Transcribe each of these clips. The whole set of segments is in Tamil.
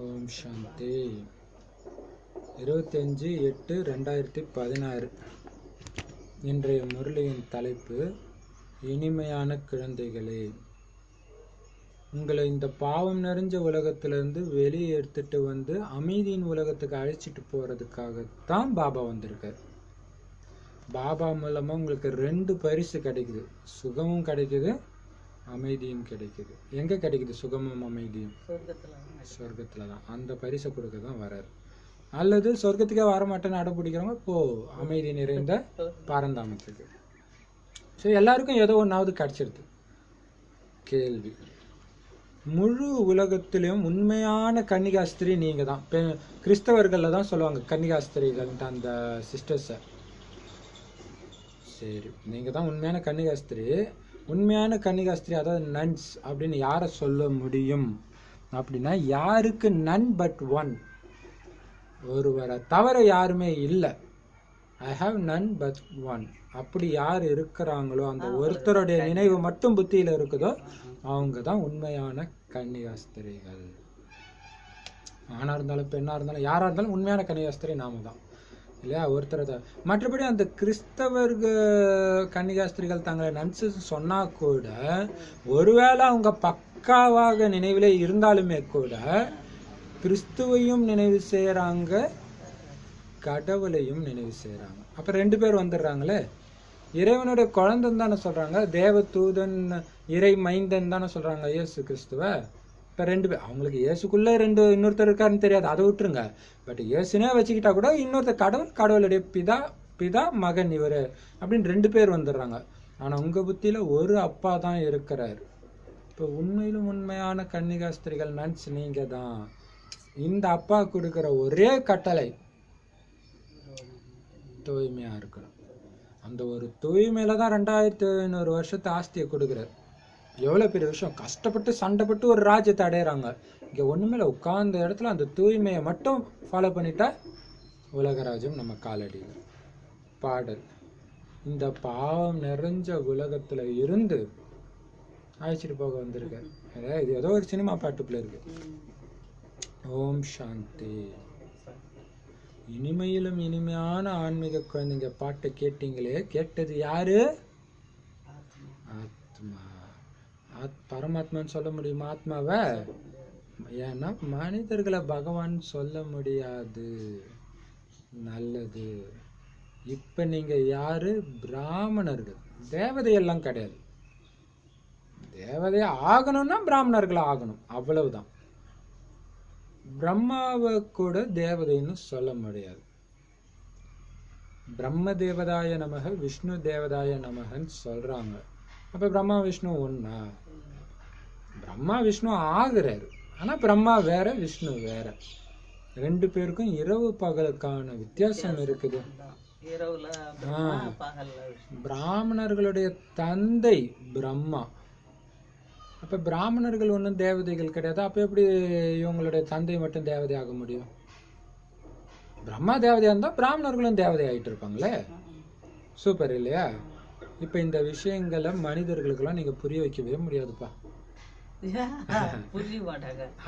ஓம் சாந்தி. 25/8/2016. இன்றைய முரளியின் தலைப்பு இனிமையான குழந்தைகளே, உங்களை இந்த பாவம் நிறைஞ்ச உலகத்திலிருந்து வெளியே எடுத்துட்டு வந்து அமைதியின் உலகத்துக்கு அழைச்சிட்டு போறதுக்காகத்தான் பாபா வந்திருக்கார். பாபா மூலமா உங்களுக்கு 2 பரிசு கிடைக்குது. சுகமும் கிடைக்குது, அமைதியும் கிடைக்குது. எங்க கிடைக்குது சுகமும் அமைதியும்? சொர்க்கத்துல தான். அந்த பரிசை கொடுக்க தான் வராரு. அல்லது சொர்க்கத்துக்கே வரமாட்டேன்னு அடம்பிடிக்கிறவங்க இப்போ அமைதி நிறைந்த பரந்தாமத்துக்கு. ஸோ எல்லாருக்கும் ஏதோ ஒன்றாவது கிடைச்சிருது. கேள்வி, முழு உலகத்திலையும் உண்மையான கன்னிகாஸ்திரி நீங்க தான். கிறிஸ்தவர்கள்ல தான் சொல்லுவாங்க கன்னிகாஸ்திரிகள் அந்த சிஸ்டர்ஸை. சரி, நீங்க தான் உண்மையான கன்னிகாஸ்திரி. உண்மையான கன்னிகாஸ்திரி, அதாவது நன்ஸ் அப்படின்னு யாரை சொல்ல முடியும் அப்படின்னா, யாருக்கு நன் பட் ஒன், ஒருவரை தவிர யாருமே இல்லை. I have none but one. அப்படி யார் இருக்கிறாங்களோ, அந்த ஒருத்தருடைய நினைவு மட்டும் புத்தியில இருக்குதோ, அவங்க தான் உண்மையான கன்னிகாஸ்திரிகள். ஆணா இருந்தாலும் பெண்ணா இருந்தாலும் யாரா இருந்தாலும் உண்மையான கன்னிகாஸ்திரி நாம தான், இல்லையா? ஒருத்தர் தான். மற்றபடி அந்த கிறிஸ்தவர்கள் கன்னிகாஸ்திரிகள் தங்களை நன்சு சொன்னா கூட, ஒருவேளை அவங்க பக்காவாக நினைவிலே இருந்தாலுமே கூட கிறிஸ்துவையும் நினைவு செய்யறாங்க, கடவுளையும் நினைவு செய்யறாங்க. அப்ப 2 பேர் வந்துடுறாங்களே. இறைவனுடைய குழந்தைன்னு தானே சொல்றாங்க, தேவ தூதன் இறை மைந்தன் தானே சொல்றாங்க இயேசு கிறிஸ்துவ. இப்ப 2 பேர், அவங்களுக்கு இயேசுக்குள்ள இன்னொருத்தர் இருக்காருன்னு தெரியாது, அதை விட்டுருங்க. பட் இயேசுனே வச்சுக்கிட்டா கூட இன்னொருத்தர் கடவுள், கடவுளுடைய பிதா மகன் இவரு அப்படின்னு 2 பேர் வந்துடுறாங்க. ஆனா உங்க புத்தியில ஒரு அப்பா தான் இருக்கிறார். இப்போ உண்மையிலும் உண்மையான கன்னிகாஸ்திரிகள் நன்ஸ் நீங்க தான். இந்த அப்பா கொடுக்கிற ஒரே கட்டளை தூய்மையா இருக்கணும். அந்த ஒரு தூய்மையில தான் 2500 வருஷத்து ஆஸ்தியை கொடுக்குறாரு. எவ்வளவு பெரிய விஷயம். கஷ்டப்பட்டு சண்டைப்பட்டு ஒரு ராஜ்யத்தை அடையிறாங்க. இங்க ஒண்ணுமே உட்கார்ந்த இடத்துல அந்த தூய்மையை மட்டும் ஃபாலோ பண்ணிட்டா உலகராஜ்யம் நம்ம காலடியில். பாடல், இந்த பாவம் நிறைஞ்ச உலகத்துல இருந்து அழைச்சிட்டு போக வந்திருக்காரு. இது ஏதோ ஒரு சினிமா பாட்டுக்குள்ள இருக்கு. ஓம் சாந்தி. இனிமையிலும் இனிமையான ஆன்மீக குழந்தைங்க பாட்டை கேட்டீங்களே, கேட்டது யாரு? ஆத்மா. பரமாத்மான்னு சொல்ல முடியுமா ஆத்மாவை? ஏன்னா மனிதர்களை பகவான் சொல்ல முடியாது. நல்லது. இப்ப நீங்க யாரு? பிராமணர்கள். தேவதையெல்லாம் கிடையாது. தேவதையா ஆகணும்னா பிராமணர்கள் ஆகணும், அவ்வளவுதான். பிரம்மாவை கூட தேவதைன்னு சொல்ல முடியாது. பிரம்ம தேவதாய நமக, விஷ்ணு தேவதாய நமகன்னு சொல்றாங்க. அப்ப பிரம்மா விஷ்ணு ஒண்ணா? பிரம்மா விஷ்ணு ஆகுறாரு, ஆனா பிரம்மா வேற, விஷ்ணு வேற. 2 பேருக்கும் இரவு பகலுக்கான வித்தியாசம் இருக்குது. பிராமணர்களுடைய தந்தை பிரம்மா. அப்ப பிராமணர்கள் ஒன்றும் தேவதைகள் கிடையாது. அப்ப எப்படி இவங்களுடைய தந்தை மட்டும் தேவதை ஆக முடியும்? பிரம்மா தேவதையா இருந்தா பிராமணர்களும் தேவதை ஆயிட்டு இருப்பாங்களே. சூப்பர் இல்லையா? இப்ப இந்த விஷயங்களை மனிதர்களுக்கெல்லாம் நீங்க புரிய வைக்கவே முடியாதுப்பா.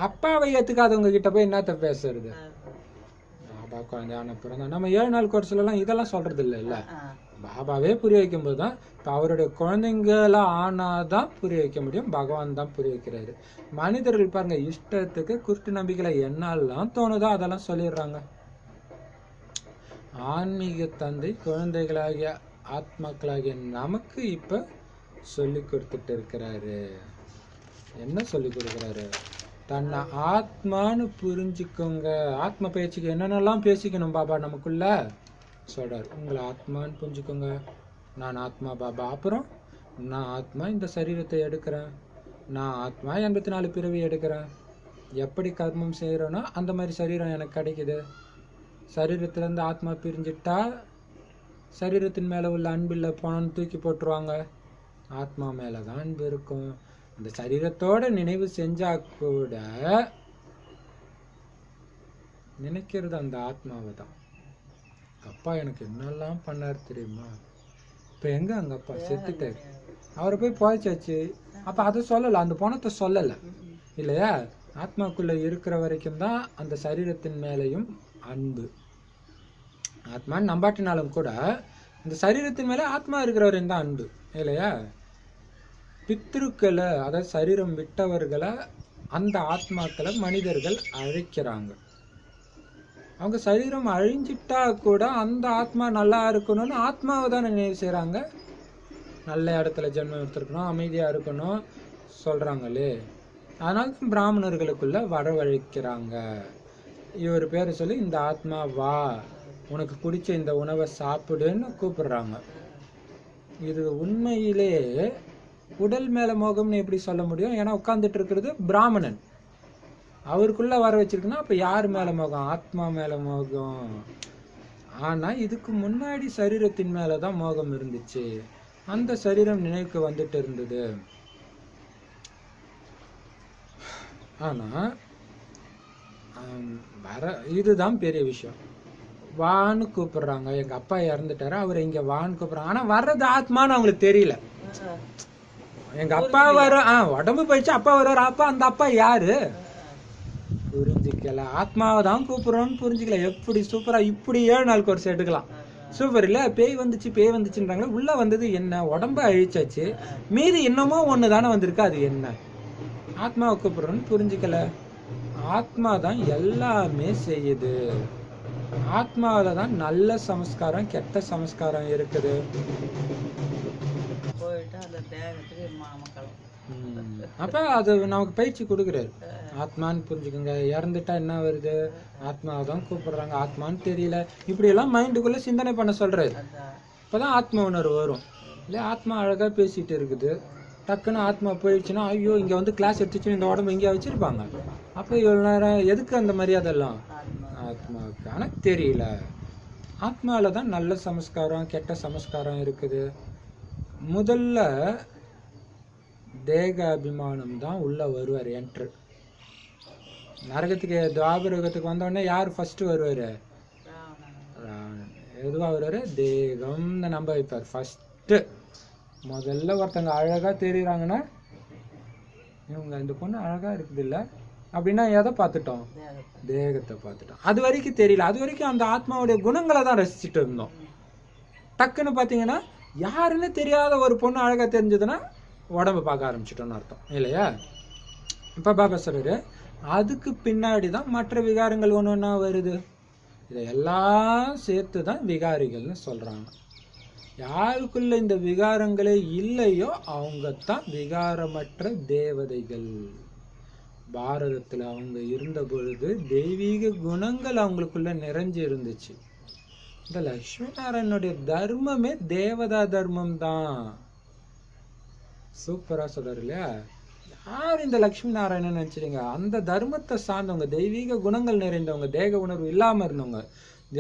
அப்பாவை ஏத்துக்காதவங்க கிட்ட போய் என்னத்த பேசுறது? பாபா குழந்தையான பிறந்தா நம்ம 7 நாள் கோர்ஸ்ல எல்லாம் இதெல்லாம் சொல்றது இல்ல. பாபாவே புரிய வைக்கும் போதுதான், இப்ப அவருடைய குழந்தைங்களாம் ஆனாதான் புரிய வைக்க முடியும். பகவான் தான் புரிய வைக்கிறாரு. மனிதர்கள் பாருங்க, இஷ்டத்துக்கு குருட்டு நம்பிக்கையில என்னெல்லாம் தோணுதோ அதெல்லாம் சொல்லிடுறாங்க. ஆன்மீக தந்தை குழந்தைகளாகிய ஆத்மாக்களாகிய நமக்கு இப்ப சொல்லி கொடுத்துட்டு இருக்கிறாரு. என்ன சொல்லி கொடுக்குறாரு? தன்னை ஆத்மான்னு புரிஞ்சுக்கோங்க. ஆத்ம பேச்சுக்கு என்னென்னலாம் பேசிக்கணும் பாபா நமக்குள்ள சொல்றாரு. உங்களை ஆத்மான்னு புரிஞ்சுக்கோங்க. நான் ஆத்மா பாபா. அப்புறம் நான் ஆத்மா இந்த சரீரத்தை எடுக்கிறேன். நான் ஆத்மா 84 பிறவி எடுக்கிறேன். எப்படி கர்மம் செய்யறேனோ அந்த மாதிரி சரீரம் எனக்கு கிடைக்குது. சரீரத்திலேருந்து ஆத்மா பிரிஞ்சிட்டா சரீரத்தின் மேல உள்ள அன்பில்ல போனோன்னு தூக்கி போட்டுருவாங்க. ஆத்மா மேலதான் அன்பு இருக்கும். அந்த சரீரத்தோட நினைவு செஞ்சா கூட நினைக்கிறது அந்த ஆத்மாவை தான். அப்பா எனக்கு என்னெல்லாம் பண்ணார் தெரியுமா? இப்ப எங்க அங்க அப்பா செத்துட்டாரு, அவரை போய் புதைச்சாச்சு. அப்ப அதை சொல்லல, அந்த பணத்தை சொல்லல இல்லையா? ஆத்மாக்குள்ள இருக்கிற வரைக்கும் தான் அந்த சரீரத்தின் மேலேயும் அன்பு. ஆத்மான்னு நம்பாட்டினாலும் கூட இந்த சரீரத்தின் மேலே ஆத்மா இருக்கிற வரையும் தான் அன்பு இல்லையா? பித்ருக்களை, அதாவது சரீரம் விட்டவர்களை அந்த ஆத்மாக்களை மனிதர்கள் அழைக்கிறாங்க. அவங்க சரீரம் அழிஞ்சிட்டா கூட அந்த ஆத்மா நல்லா இருக்கணும்னு ஆத்மாவை தான் நினைவு செய்கிறாங்க. நல்ல இடத்துல ஜென்மம் எடுத்துருக்கணும், அமைதியாக இருக்கணும் சொல்கிறாங்களே. அதனால பிராமணர்களுக்குள்ள வரவழைக்கிறாங்க. இவர் பேரை சொல்லி இந்த ஆத்மா வா, உனக்கு பிடிச்ச இந்த உணவை சாப்பிடுன்னு கூப்பிடுறாங்க. இது உண்மையிலே உடல் மேல மோகம்னு எப்படி சொல்ல முடியும்? ஏன்னா உட்கார்ந்துட்டு இருக்கிறது பிராமணன், அவருக்குள்ள வர வச்சிருக்குன்னா அப்ப யார் மேல மோகம்? ஆத்மா மேல மோகம். ஆனா இதுக்கு முன்னாடி சரீரத்தின் மேலதான் மோகம் இருந்துச்சு. அந்த சரீரம் நினைவுக்கு வந்துட்டு இருந்தது. ஆனா இதுதான் பெரிய விஷயம். வான்னு கூப்பிடுறாங்க. எங்க அப்பா இறந்துட்டாரு, அவர் இங்க வான்னு கூப்பிடுறாங்க. ஆனா வர்றது ஆத்மான்னு அவங்களுக்கு தெரியல. எங்க அப்பா வர உடம்பு போயிடுச்சு, அப்பா வர்றாரு. அப்பா, அந்த அப்பா யாரு புரிஞ்சுக்கல. ஆத்மாவை தான் கூப்பிடுறோம்னு புரிஞ்சுக்கல. எப்படி சூப்பரா இப்படி 7 நாள் கோர்ஸ் எடுக்கலாம். சூப்பர் இல்ல? பேய் வந்துச்சு பேய் வந்துச்சுன்றாங்க. உள்ள வந்தது என்ன? உடம்ப அழிச்சாச்சு, மீறி இன்னமும் ஒண்ணு தானே வந்திருக்கு. அது என்ன? ஆத்மாவை கூப்பிடுறோம்னு புரிஞ்சுக்கல. ஆத்மா தான் எல்லாமே செய்யுது. ஆத்மாவில தான் நல்ல சமஸ்காரம் கெட்ட சமஸ்காரம் இருக்குது. அப்ப அது நமக்கு பயிற்சி கொடுக்குறாரு. ஆத்மான்னு புரிஞ்சுக்கோங்க. இறந்துட்டா என்ன வருது? ஆத்மாவை தான் கூப்பிடுறாங்க. ஆத்மான்னு தெரியல. இப்படி எல்லாம் மைண்டுக்குள்ள சிந்தனை பண்ண சொல்றாரு. இப்பதான் ஆத்ம உணர்வு வரும் இல்லையா? ஆத்மா அழகா பேசிட்டு இருக்குது. டக்குன்னு ஆத்மா போயிடுச்சுன்னா, ஐயோ இங்க வந்து கிளாஸ் எடுத்துச்சு, இந்த உடம்பு இங்கேயா வச்சிருப்பாங்க. அப்ப இவ்வளவு நேரம் எதுக்கு அந்த மரியாதை எல்லாம்? ஆத்மாவுக்கு. ஆனா தெரியல. ஆத்மாவில தான் நல்ல சமஸ்காரம் கெட்ட சமஸ்காரம் இருக்குது. முதல்ல தேக அபிமானம் தான் உள்ள வருவார். என்ட்ரு நரகத்துக்கு துவாபர யுகத்துக்கு வந்தோடனே யார் ஃபர்ஸ்ட் வருவாரு? எதுவா வருவாரு? தேகம் நம்ப வைப்பார் ஃபர்ஸ்ட். முதல்ல ஒருத்தங்க அழகா தெரியுறாங்கன்னா, இவங்க இந்த பொண்ணு அழகா இருக்குது இல்ல அப்படின்னா எதை பார்த்துட்டோம்? தேகத்தை பார்த்துட்டோம். அது வரைக்கும் தெரியல. அது வரைக்கும் அந்த ஆத்மாவுடைய குணங்களை தான் ரசிச்சுட்டு இருந்தோம். டக்குன்னு பார்த்தீங்கன்னா யாருன்னு தெரியாத ஒரு பொண்ணு அழகா தெரிஞ்சதுன்னா உடம்பு பார்க்க ஆரம்பிச்சிட்டோம்னு அர்த்தம் இல்லையா? இப்போ பாபா சொல்றாரு, அதுக்கு பின்னாடி தான் மற்ற விகாரங்கள் ஒன்று ஒன்றா வருது. இதையெல்லாம் சேர்த்து தான் விகாரிகள்னு சொல்றாங்க. யாருக்குள்ள இந்த விகாரங்களே இல்லையோ அவங்க தான் விகாரமற்ற தேவதைகள். பாரதத்துல அவங்க இருந்த பொழுது தெய்வீக குணங்கள் அவங்களுக்குள்ள நிறைஞ்சு இருந்துச்சு. இந்த லட்சுமி நாராயணனுடைய தர்மமே தேவதா தர்மம் தான். சூப்பரா சொல்றாரு இல்லையா? யார் இந்த லட்சுமி நாராயணன் நினைச்சிருங்க? அந்த தர்மத்தை சார்ந்தவங்க, தெய்வீக குணங்கள் நிறைந்தவங்க, தேக உணர்வு இல்லாம இருந்தவங்க.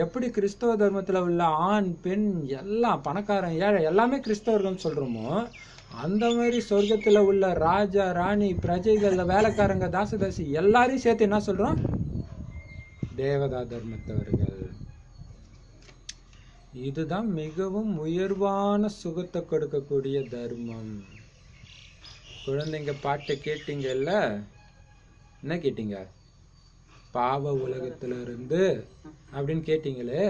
எப்படி கிறிஸ்தவ தர்மத்துல உள்ள ஆண் பெண் எல்லாம் பணக்காரன் ஏழை எல்லாமே கிறிஸ்தவர்கள் சொல்றோமோ, அந்த மாதிரி சொர்க்கத்துல உள்ள ராஜா ராணி பிரஜைகள் வேலைக்காரங்க தாசதாசி எல்லாரையும் சேர்த்து என்ன சொல்றோம்? தேவதா தர்மத்தவர்கள். இதுதான் மிகவும் உயர்வான சுகத்தை கொடுக்கக்கூடிய தர்மம். குழந்தைங்க பாட்டை கேட்டீங்கல்ல? என்ன கேட்டீங்க? பாவ உலகத்துல இருந்து அப்படின்னு கேட்டீங்களே.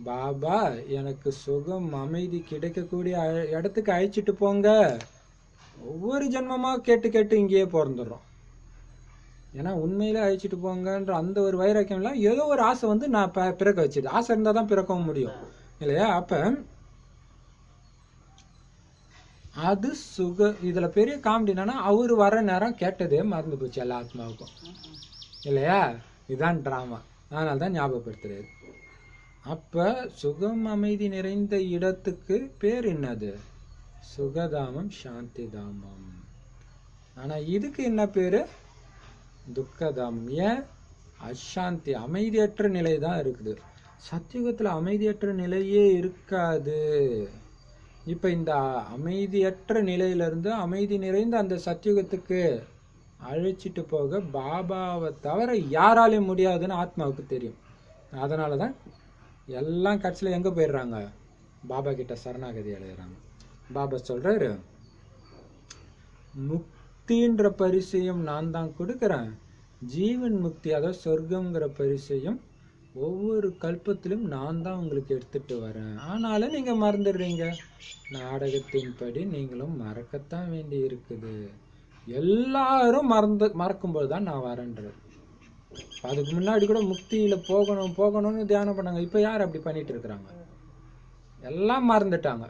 பாபா எனக்கு சுகம் அமைதி கிடைக்கக்கூடிய இடத்துக்கு அழைச்சிட்டு போங்க. ஒவ்வொரு ஜென்மமா கேட்டு கேட்டு இங்கேயே பிறந்துடுறோம். ஏன்னா உண்மையிலே அழைச்சிட்டு போங்கன்ற அந்த ஒரு வைராக்கியம் எல்லாம் ஏதோ ஒரு ஆசை வந்து நான் பிறக்க வச்சுது. ஆசை இருந்தா தான் பிறக்கவும் முடியும் இல்லையா? அப்ப அது சுக. இதுல பெரிய காமெடி என்னன்னா, அவரு வர நேரம் கேட்டதே மறந்து போச்சு எல்லா ஆத்மாவுக்கும் இல்லையா? இதுதான் டிராமா. அதனால தான் ஞாபகப்படுத்துறாரு. அப்ப சுகம் அமைதி நிறைந்த இடத்துக்கு பேர் என்னது? சுகதாமம் சாந்தி தாமம். ஆனா இதுக்கு என்ன பேரு? துக்கதாமம். ஏன்? அசாந்தி அமைதியற்ற நிலை தான் இருக்குது. சத்தியுகத்துல அமைதியற்ற நிலையே இருக்காது. இப்ப இந்த அமைதியற்ற நிலையிலிருந்து அமைதி நிறைந்த அந்த சத்தியுகத்துக்கு அழைச்சிட்டு போக பாபாவை தவிர யாராலையும் முடியாதுன்னு ஆத்மாவுக்கு தெரியும். அதனாலதான் எல்லாம் கட்சியில எங்க போயிடுறாங்க? பாபா கிட்ட சரணாகதி அடைகிறாங்க. பாபா சொல்றாரு, முக்தின்ற பரிசையும் நான் தான் கொடுக்கிறேன், ஜீவன் முக்தி அதாவது சொர்க்கங்கிற பரிசையும் ஒவ்வொரு கல்பத்திலும் நான் தான் உங்களுக்கு எடுத்துட்டு வரேன். ஆனாலும் நீங்க மறந்துடுறீங்க. நாடகத்தின்படி நீங்களும் மறக்கத்தான் வேண்டி இருக்குது. எல்லாரும் மறக்கும்போது தான் நான் வரேன்றது. அதுக்கு முன்னாடி கூட முக்தியில போகணும்னு தியானம் பண்ணாங்க. இப்ப யார் அப்படி பண்ணிட்டு இருக்கிறாங்க? எல்லாம் மறந்துட்டாங்க.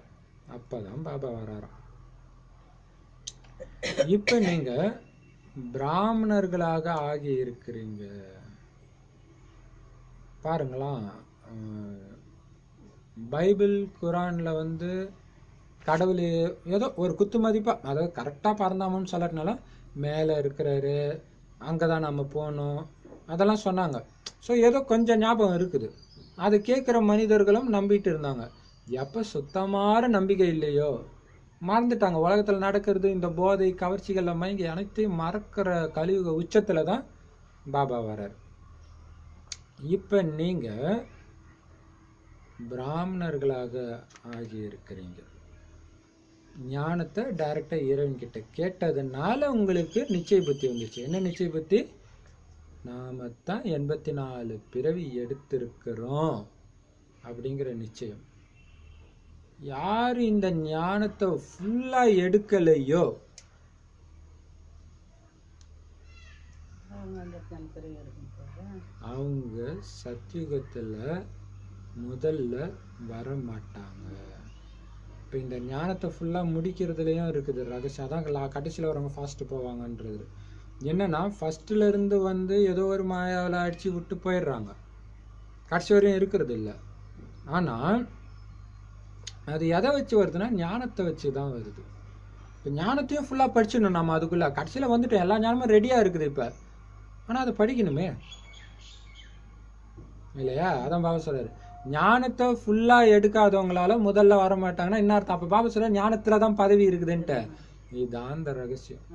அப்பதான் பாபா வராராம். இப்ப நீங்க பிராமணர்களாக ஆகி இருக்கிறீங்க. பாருங்களா, பைபிள் குரான்ல கடவுள் ஏதோ ஒரு குத்து மதிப்பா, அதாவது கரெக்டா பறந்தாமன்னு சொல்லறதுனால மேல இருக்கிறாரு, அங்கதான் நம்ம போகணும் அதெல்லாம் சொன்னாங்க. ஸோ ஏதோ கொஞ்சம் ஞாபகம் இருக்குது. அது கேட்குற மனிதர்களும் நம்பிட்டு இருந்தாங்க. எப்போ சுத்தமான நம்பிக்கை இல்லையோ மறந்துட்டாங்க. உலகத்தில் நடக்கிறது இந்த போதை கவர்ச்சிகள் மயங்கி அனைத்தையும் மறக்கிற கலியுக உச்சத்துல தான் பாபா வர்றார். இப்ப நீங்க பிராமணர்களாக ஆகி இருக்கிறீங்க. ஞானத்தை டைரக்டா இறைவன் கிட்ட கேட்டதுனால உங்களுக்கு நிச்சய புத்தி வந்துச்சு. என்ன நிச்சய புத்தி? நாம தான் 84 பிறவி எடுத்திருக்கிறோம் அப்படிங்கிற நிச்சயம். யாரு இந்த ஞானத்தை ஃபுல்லா எடுக்கலையோ அவங்க சத்தியுகத்துல முதல்ல வர மாட்டாங்க. இப்போ இந்த ஞானத்தை ஃபுல்லா முடிக்கிறதுலயும் இருக்குது ரகசியம். அதான் கடைசியில் வரவங்க ஃபாஸ்ட் போவாங்கன்றது. என்னன்னா ஃபர்ஸ்ட்ல இருந்து ஏதோ ஒரு மாயாவில் அடிச்சு விட்டு போயிடுறாங்க, கடைசி வரையும் இருக்கிறது இல்லை. ஆனா அது எதை வச்சு வருதுன்னா ஞானத்தை வச்சு தான் வருது. இப்போ ஞானத்தையும் ஃபுல்லா படிச்சிடணும் நம்ம. அதுக்குள்ள கடைசியில வந்துட்டு எல்லா ஞானமும் ரெடியா இருக்குது இப்ப, ஆனா அதை படிக்கணுமே இல்லையா? அதான் பாபா சொல்றாரு, ஞானத்தை ஃபுல்லா எடுக்காதவங்களால முதல்ல வர மாட்டாங்கன்னா என்ன அர்த்தம்? அப்ப பாபா சொல்ற ஞானத்துலதான் பதவி இருக்குதுன்ட்டு. இதுதான் அந்த ரகசியம்.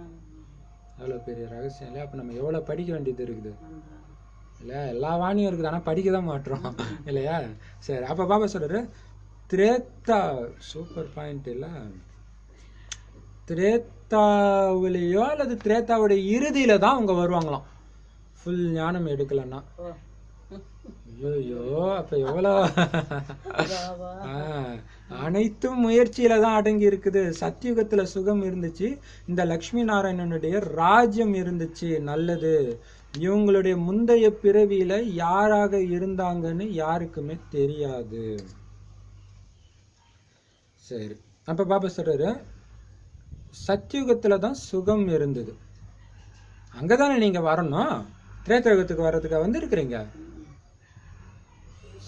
எவ்வளவு பெரிய ரகசியம் இல்லையா? அப்ப நம்ம எவ்வளவு படிக்க வேண்டியது இருக்குது இல்லையா? எல்லா வாணியும் இருக்குது, ஆனா படிக்கதான் மாட்டோம் இல்லையா? சரி, அப்ப பாபா சொல்றாரு திரேத்தா, சூப்பர் பாயிண்ட் இல்ல, திரேத்தாவிலேயோ அல்லது திரேத்தாவுடைய இறுதியில தான் அவங்க வருவாங்களாம் ஃபுல் ஞானம் எடுக்கலன்னா. ஐயோ, அப்ப எவ்வளோ அனைத்தும் முயற்சியில தான் அடங்கி இருக்குது. சத்தியுகத்துல சுகம் இருந்துச்சு, இந்த லக்ஷ்மி நாராயணனுடைய ராஜ்யம் இருந்துச்சு, நல்லது. இவங்களுடைய முந்தைய பிறவியில யாராக இருந்தாங்கன்னு யாருக்குமே தெரியாது. சரி, அப்ப பாபா சொல்றாரு சத்தியுகத்துல தான் சுகம் இருந்தது, அங்கதானே நீங்க வரணும். திரேதாயுகத்துக்கு வர்றதுக்காக இருக்கிறீங்க.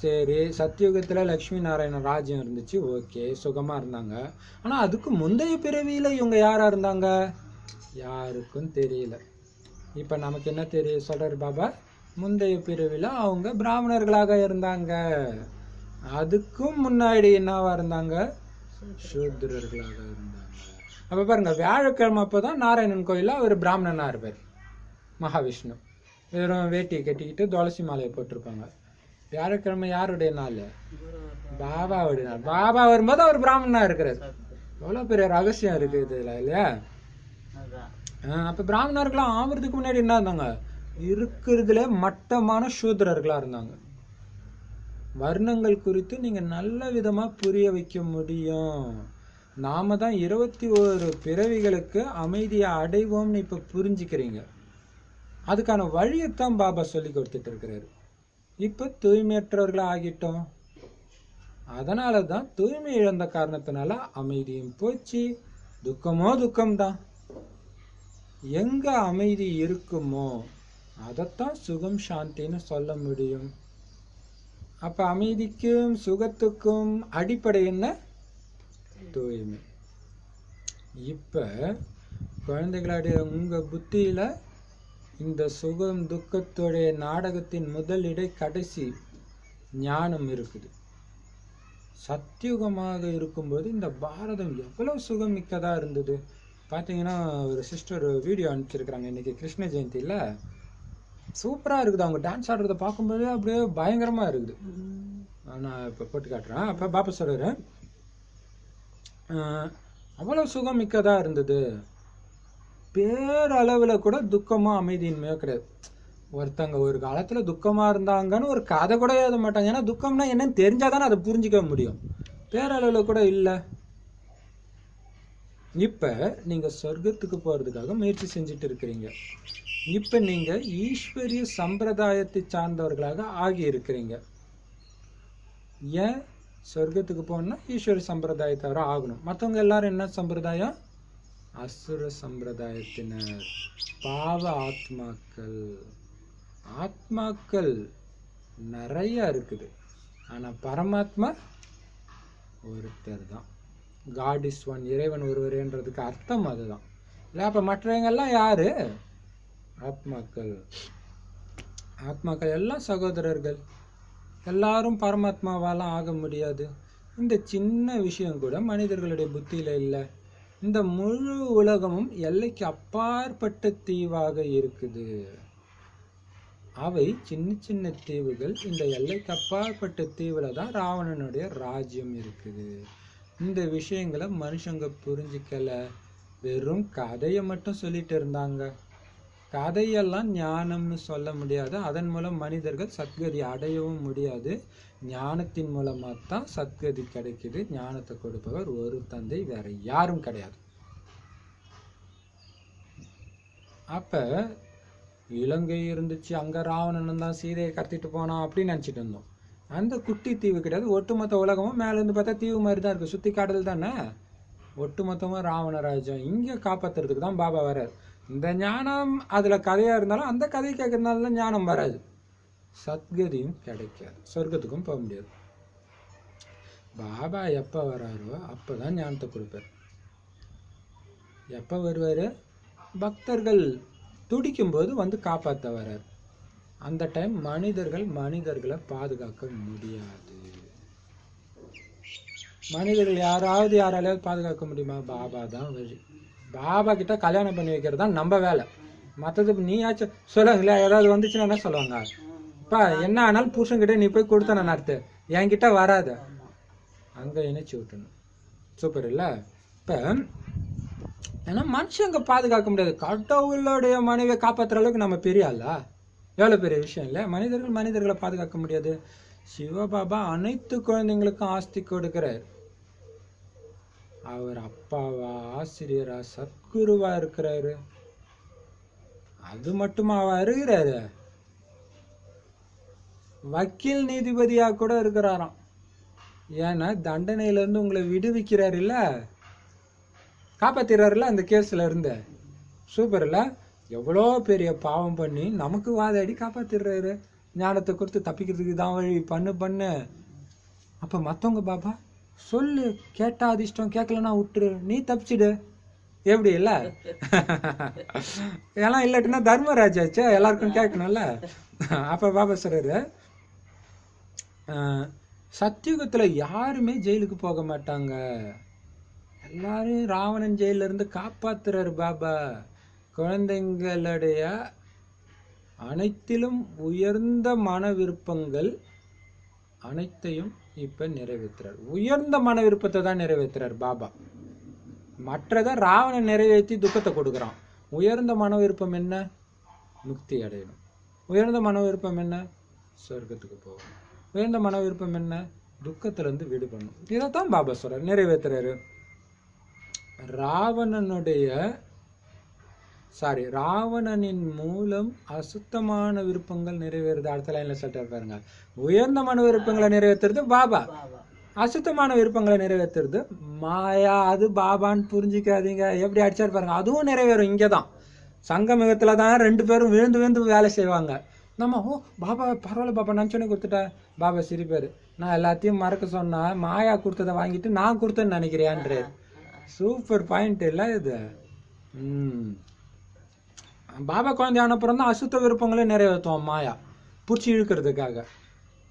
சரி, சத்தியுகத்துல லக்ஷ்மி நாராயணன் ராஜ்யம் இருந்துச்சு, ஓகே, சுகமா இருந்தாங்க. ஆனா அதுக்கு முந்தைய பிறவியில இவங்க யாரா இருந்தாங்க யாருக்கும் தெரியல. இப்ப நமக்கு என்ன தெரியும் சொல்றாரு பாபா? முந்தைய பிறவில அவங்க பிராமணர்களாக இருந்தாங்க. அதுக்கும் முன்னாடி என்னவா இருந்தாங்க? சூத்ரர்களாக இருந்தாங்க. அப்ப பாருங்க, வியாழக்கிழமை அப்பதான் நாராயணன் கோயில ஒரு பிராமணனா இருப்பார். மகாவிஷ்ணு வெறும் வேட்டியை கட்டிக்கிட்டு துளசி மாலையை போட்டிருப்பாங்க. வியாழக்கிழமை யாருடைய நாள்? பாபாவுடைய நாள். பாபா வரும்போது அவர் பிராமணனா இருக்கிறார். எவ்வளவு பெரிய ரகசியம் இருக்கு இதுல இல்லையா? அப்ப பிராமணர்களா ஆவறதுக்கு முன்னாடி என்ன இருந்தாங்க? இருக்கிறதுல மட்டமான சூத்திரர்களா இருந்தாங்க. வர்ணங்கள் குறித்து நீங்க நல்ல விதமா புரிய வைக்க முடியும். நாம தான் 21 பிறவிகளுக்கு அமைதியை அடைவோம்னு இப்ப புரிஞ்சுக்கிறீங்க. அதுக்கான வழியைத்தான் பாபா சொல்லி கொடுத்துட்டு இருக்கிறாரு. இப்ப தூய்மையற்றவர்களா ஆகிட்டோம். அதனாலதான் தூய்மை இழந்த காரணத்தினால அமைதியும் போச்சு, துக்கமோ துக்கம்தான். எங்க அமைதி இருக்குமோ அதத்தான் சுகம் சாந்தின்னு சொல்ல முடியும். அப்ப அமைதிக்கும் சுகத்துக்கும் அடிப்படை என்ன? தூய்மை. இப்ப குழந்தைகளுடைய உங்க புத்தியில இந்த சுகம் துக்கத்துடைய நாடகத்தின் முதல் இடை கடைசி ஞானம் இருக்குது. சத்தியுகமாக இருக்கும்போது இந்த பாரதம் எவ்வளவு சுகம் மிக்கதா இருந்தது பாத்தீங்கன்னா. ஒரு சிஸ்டர் வீடியோ அனுப்பிச்சிருக்கிறாங்க இன்னைக்கு கிருஷ்ண ஜெயந்தியில, சூப்பரா இருக்குது. அவங்க டான்ஸ் ஆடுறத பார்க்கும்போது அப்படியே பயங்கரமா இருக்குது. நான் இப்ப போட்டு காட்டுறேன். அப்ப பாப்பா சொல்றாரு, அவ்வளவு சுகம் மிக்கதா இருந்தது, பேரளவுல கூட துக்கமோ அமைதியின்மையோ கிடையாது. ஒருத்தங்க ஒரு காலத்துல துக்கமா இருந்தாங்கன்னு ஒரு கதை கூட எழுத மாட்டாங்க. ஏன்னா துக்கம்னா என்னன்னு தெரிஞ்சாதானே அதை புரிஞ்சிக்க முடியும். பேரளவுல கூட இல்லை. இப்ப நீங்க சொர்க்கத்துக்கு போறதுக்காக முயற்சி செஞ்சுட்டு இருக்கிறீங்க. இப்ப நீங்க ஈஸ்வரிய சம்பிரதாயத்தை சார்ந்தவர்களாக ஆகி இருக்கிறீங்க. ஏன் சொர்க்கத்துக்கு போகணும்னா ஈஸ்வர சம்பிரதாயத்தவர ஆகணும். மற்றவங்க எல்லாரும் என்ன சம்பிரதாயம்? அசுர சம்பிரதாயத்தினர், பாவ ஆத்மாக்கள். ஆத்மாக்கள் நிறைய இருக்குது, ஆனா பரமாத்மா ஒருத்தர் தான். காட் இஸ் ஒன், இறைவன் ஒருவரேன்றதுக்கு அர்த்தம் அதுதான் இல்லை. அப்ப மற்றவங்க எல்லாம் யாரு? ஆத்மாக்கள். ஆத்மாக்கள் எல்லாம் சகோதரர்கள். எல்லாரும் பரமாத்மாவாலாம் ஆக முடியாது. இந்த சின்ன விஷயம் கூட மனிதர்களுடைய புத்தியில இல்லை. இந்த முழு உலகமும் எல்லைக்கு அப்பாற்பட்ட தீவாக இருக்குது. அவை சின்ன சின்ன தீவுகள். இந்த எல்லைக்கு அப்பாற்பட்ட தீவுல தான் ராவணனுடைய ராஜ்யம் இருக்குது. இந்த விஷயங்களை மனுஷங்க புரிஞ்சிக்கல. வெறும் கதையை மட்டும் சொல்லிட்டு இருந்தாங்க. கதையெல்லாம் ஞானம்னு சொல்ல முடியாது. அதன் மூலம் மனிதர்கள் சத்கதி அடையவும் முடியாது. ஞானத்தின் மூலமா தான் சத்கதி கிடைக்குது. ஞானத்தை கொடுப்பவர் ஒரு தந்தை, வேற யாரும் கிடையாது. அப்ப இலங்கை இருந்துச்சு, அங்க ராவணன் தான் சீதையை கடத்திட்டு போனான் அப்படின்னு நினைச்சிட்டு இருந்தோம். அந்த குட்டி தீவு கிடையாது. ஒட்டுமொத்த உலகமும் மேல இருந்து பார்த்தா தீவு மாதிரி தான் இருக்கு. சுத்தி காடல் தானே. ஒட்டுமொத்தமும் ராவணராஜ்யம். இங்க காப்பாத்துறதுக்கு தான் பாபா வர்றாரு. இந்த ஞானம் அதுல கதையா இருந்தாலும் அந்த கதை கேட்கறதுனால ஞானம் வராது, சத்கதியும் கிடைக்காது, சொர்க்கத்துக்கும் போக முடியாது. பாபா எப்ப வராரோ அப்பதான் ஞானத்தை கொடுப்பார். எப்ப வருவாரு? பக்தர்கள் துடிக்கும் போது வந்து காப்பாற்ற வர்றார். அந்த டைம் மனிதர்களை பாதுகாக்க முடியாது. மனிதர்கள் யாராலையாவது பாதுகாக்க முடியுமா? பாபா தான் வழி. பாபா கிட்ட கல்யாணம் பண்ணி வைக்கிறது தான் நம்ம வேலை. மற்றது நீயாச்சும் சொல்லுங்களா? ஏதாவது வந்துச்சுன்னா என்ன சொல்லுவாங்க? இப்ப என்ன ஆனாலும் புருஷன்கிட்ட நீ போய் கொடுத்த நடத்து, என்கிட்ட வராத, அங்க இணைச்சு விட்டணும். சூப்பர் இல்ல? இப்ப ஏன்னா மனுஷங்க பாதுகாக்க முடியாது. கடவுளுடைய மனைவியை காப்பாற்றுற அளவுக்கு நம்ம பெரிய ஆளா? எவ்வளவு பெரிய விஷயம் இல்லை? மனிதர்களை பாதுகாக்க முடியாது. சிவபாபா அனைத்து குழந்தைங்களுக்கும் ஆஸ்தி கொடுக்கிறார். அவர் அப்பாவா, ஆசிரியரா, சத்குருவா இருக்கிறாரு. அது மட்டுமா இருக்கிறாரு? வக்கீல் நீதிபதியா கூட இருக்கிறாராம். ஏன்னா தண்டனையில இருந்து உங்களை விடுவிக்கிறாரு இல்ல, காப்பாத்திறாருல அந்த கேஸ்ல இருந்து. சூப்பர் இல்ல? எவ்வளோ பெரிய பாவம் பண்ணி நமக்கு வாதாடி காப்பாத்திடுறாரு. ஞானத்தை கொடுத்து தப்பிக்கிறதுக்கு தான் வழி, பண்ணு. அப்ப மத்தவங்க பாபா சொல்லு, கேட்டா அதிர்ஷ்டம், கேட்கலன்னா விட்டுரு, நீ தப்பிச்சிடு. எப்படி இல்ல? எல்லாம் இல்லாட்டினா தர்மராஜாச்சே, எல்லாருக்கும் கேட்கணும்ல. அப்ப பாபா சொல்றாரு, சத்தியுகத்துல யாருமே ஜெயிலுக்கு போக மாட்டாங்க. எல்லாரும் ராவணன் ஜெயில இருந்து காப்பாத்துறாரு பாபா. குழந்தைங்களுடைய அனைத்திலும் உயர்ந்த மன விருப்பங்கள் அனைத்தையும் இப்ப நிறைவேற்றுறார். உயர்ந்த மன விருப்பத்தை தான் நிறைவேற்றுறார் பாபா. மற்றதை ராவணன் நிறைவேற்றி துக்கத்தை கொடுக்குறான். உயர்ந்த மன விருப்பம் என்ன? முக்தி அடையணும். உயர்ந்த மன விருப்பம் என்ன? சொர்க்கத்துக்கு போகணும். உயர்ந்த மன விருப்பம் என்ன? துக்கத்துல இருந்து விடுபடணும். இதைத்தான் பாபா சொல்றாரு, நிறைவேற்றுறாரு. ராவணனின் மூலம் அசுத்தமான விருப்பங்கள் நிறைவேறுது. அடுத்த லைன்ல சொல்லிட்டு பாருங்க. உயர்ந்த மன விருப்பங்களை நிறைவேற்றுறது பாபா, அசுத்தமான விருப்பங்களை நிறைவேற்றுறது மாயா. அது பாபான்னு புரிஞ்சிக்காதீங்க. எப்படி அடிச்சாரு பாருங்க. அதுவும் நிறைவேறும். இங்கதான் சங்கமிகத்துல தான் 2 பேரும் விழுந்து வேலை செய்வாங்க. நம்ம பாபா பரவாயில்ல பாபா நினச்சோன்னே கொடுத்துட்டா. பாபா சிரிப்பாரு, நான் எல்லாத்தையும் மறக்க சொன்னா மாயா கொடுத்ததை வாங்கிட்டு நான் கொடுத்தேன்னு நினைக்கிறியான்றே. சூப்பர் பாயிண்ட் இல்ல இது? பாபா குழந்தை ஆனப்புறம் தான் அசுத்த விருப்பங்களை நிறைவேற்றுவோம் மாயா பூச்சி இழுக்கிறதுக்காக.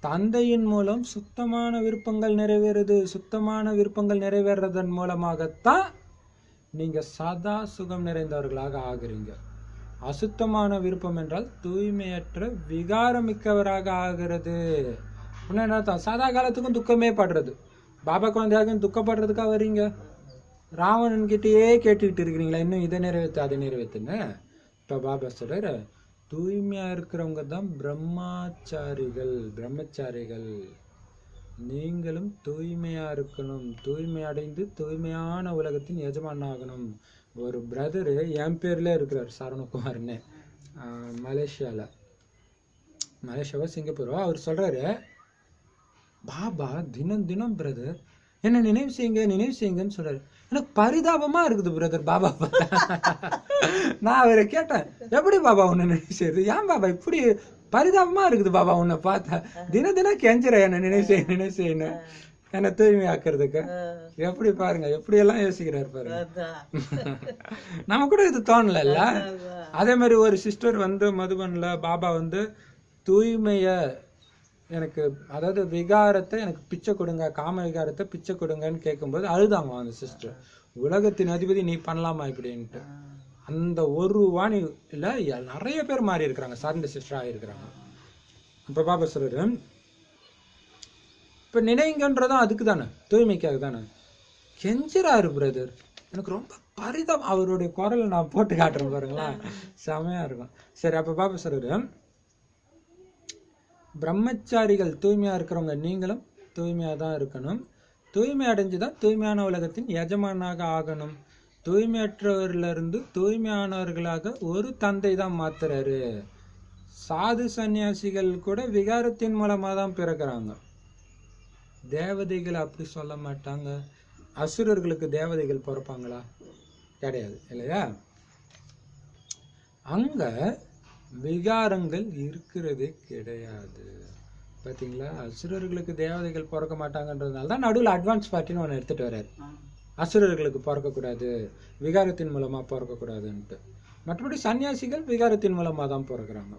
தந்தையின் மூலம் சுத்தமான விருப்பங்கள் நிறைவேறுது. சுத்தமான விருப்பங்கள் நிறைவேறதன் மூலமாகத்தான் நீங்க சதா சுகம் நிறைந்தவர்களாக ஆகுறீங்க. அசுத்தமான விருப்பம் என்றால் தூய்மையற்ற விகாரமிக்கவராக ஆகிறது. என்ன? சதா காலத்துக்கும் துக்கமே படுறது. பாபா குழந்தையாக துக்கப்படுறதுக்காக வரீங்க. ராவணன் கிட்டயே கேட்டுக்கிட்டு இருக்கிறீங்களா இன்னும் இதை நிறைவேற்று அதை நிறைவேற்றுன்னு? இப்போ பாபா சொல்றாரு, தூய்மையா இருக்கிறவங்க தான் பிரம்மச்சாரிகள். நீங்களும் தூய்மையா இருக்கணும், தூய்மை அடைந்து தூய்மையான உலகத்தின் எஜமான் ஆகணும். ஒரு பிரதரு என் பேர்ல இருக்கிறார், சரவணகுமார்னு, மலேசியாவோ சிங்கப்பூரோ. அவர் சொல்றாரு, பாபா தினம் தினம் பிரதர் என்ன நினைவு செய்யுங்கன்னு சொல்றாரு. எனக்கு பரிதாபமா இருக்குது பிரதர் பாபா பார்த்தா. நான் அவரை கேட்டேன், எப்படி பாபா உன்னை நினைவு செய்யுது, ஏன் பாபா இப்படி பரிதாபமா இருக்குது பாபா உன்னை பார்த்தா, தினம் கெஞ்சுற என்ன நினைவு செய்யணும் என்ன தூய்மை ஆக்குறதுக்கு. எப்படி பாருங்க, எப்படி எல்லாம் யோசிக்கிறாரு பாருங்க. நம்ம கூட இது தோணல. அதே மாதிரி ஒரு சிஸ்டர் வந்து மதுபன்ல பாபா வந்து தூய்மைய எனக்கு, அதாவது விகாரத்தை எனக்கு பிச்சை கொடுங்க, காம விகாரத்தை பிச்சை கொடுங்கன்னு கேட்கும்போது அழுதாங்க அந்த சிஸ்டர். உலகத்தின் அதிபதி நீ பண்ணலாமா இப்படின்ட்டு. அந்த ஒரு வாணியில நிறைய பேர் மாறி இருக்கிறாங்க, சார்ந்த சிஸ்டர் ஆகிருக்கிறாங்க. இப்ப பாபா சொல்றாரு, இப்ப நினைங்கன்றதும் அதுக்கு தானே, தூய்மைக்காக தானே. கெஞ்சிராரு பிரதர், எனக்கு ரொம்ப பரிதம். அவருடைய குரலை நான் போட்டு காட்டுறேன் பாருங்களா, செமையா இருக்கும். சரி, அப்ப பாபா சொல்றாரு, பிரம்மச்சாரிகள் தூய்மையா இருக்கிறவங்க நீங்களும் தூய்மையா தான் இருக்கணும். தூய்மை அடைஞ்சுதான் தூய்மையான உலகத்தின் எஜமானாக ஆகணும். தூய்மையற்றவர்களிருந்து தூய்மையானவர்களாக ஒரு தந்தை தான் மாத்துறாரு. சாது சன்னியாசிகள் கூட விகாரத்தின் மூலமா தான் பிறக்கிறாங்க. தேவதைகள் அப்படி சொல்ல மாட்டாங்க. அசுரர்களுக்கு தேவதைகள் பிறப்பாங்களா? கிடையாது இல்லையா? அங்க விகாரங்கள் இருக்கிறதே கிடையாது. பாத்தீங்களா? அசுரர்களுக்கு தேவதைகள் பிறக்க மாட்டாங்கன்றதுனால தான் நடுவில் அட்வான்ஸ் பார்ட்டின்னு ஒன்று எடுத்துட்டு வர்றாரு. அசுரர்களுக்கு பிறக்கக்கூடாது, விகாரத்தின் மூலமா பிறக்கக்கூடாதுன்ட்டு. மற்றபடி சன்னியாசிகள் விகாரத்தின் மூலமா தான் பிறக்கிறாங்க.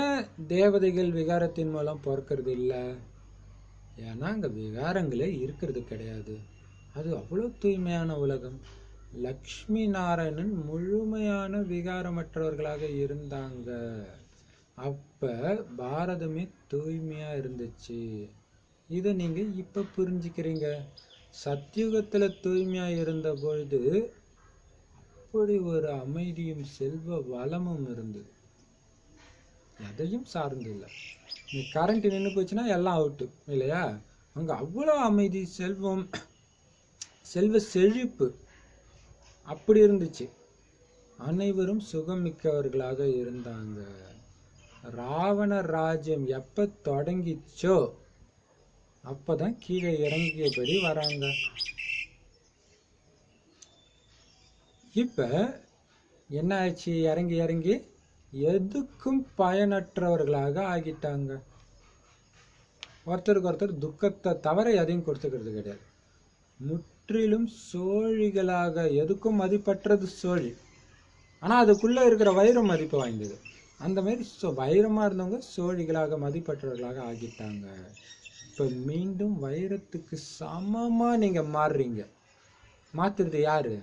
ஏன் தேவதைகள் விகாரத்தின் மூலம் பிறக்கிறது இல்லை? ஏன்னா அங்க விகாரங்களே இருக்கிறது கிடையாது. அது அவ்வளோ தூய்மையான உலகம். லக்ஷ்மி நாராயணன் முழுமையான விகாரமற்றவர்களாக இருந்தாங்க. அப்ப பாரதமே தூய்மையா இருந்துச்சு. இதை நீங்க இப்ப புரிஞ்சுக்கிறீங்க. சத்தியுகத்துல தூய்மையா இருந்த பொழுது அப்படி ஒரு அமைதியும் செல்வ வளமும் இருந்தது. எதையும் சார்ந்து இல்லை. நீ கரண்ட் நின்று போச்சுன்னா எல்லாம் அவுட்டு இல்லையா? அங்க அவ்வளோ அமைதி, செல்வம், செல்வ செழிப்பு அப்படி இருந்துச்சு. அனைவரும் சுகமிக்கவர்களாக இருந்தாங்க. ராவண ராஜ்யம் எப்ப தொடங்கிச்சோ அப்பதான் கீழே இறங்கியபடி வராங்க. இப்ப என்ன ஆச்சு? இறங்கி எதுக்கும் பயனற்றவர்களாக ஆகிட்டாங்க. ஒருத்தருக்கு ஒருத்தர் துக்கத்தை தவிர எதையும் கொடுத்துக்கிறது கிடையாது. முற்றிலும் சோழிகளாக, எதுக்கும் மதிப்பற்றது சோழி. ஆனா அதுக்குள்ள இருக்கிற வைரம் மதிப்பு வாய்ந்தது. அந்த மாதிரி வைரமா இருந்தவங்க சோழிகளாக, மதிப்பற்றவர்களாக ஆகிட்டாங்க. இப்ப மீண்டும் வைரத்துக்கு சமமா நீங்க மாறுறீங்க. மாத்துறது யாரு?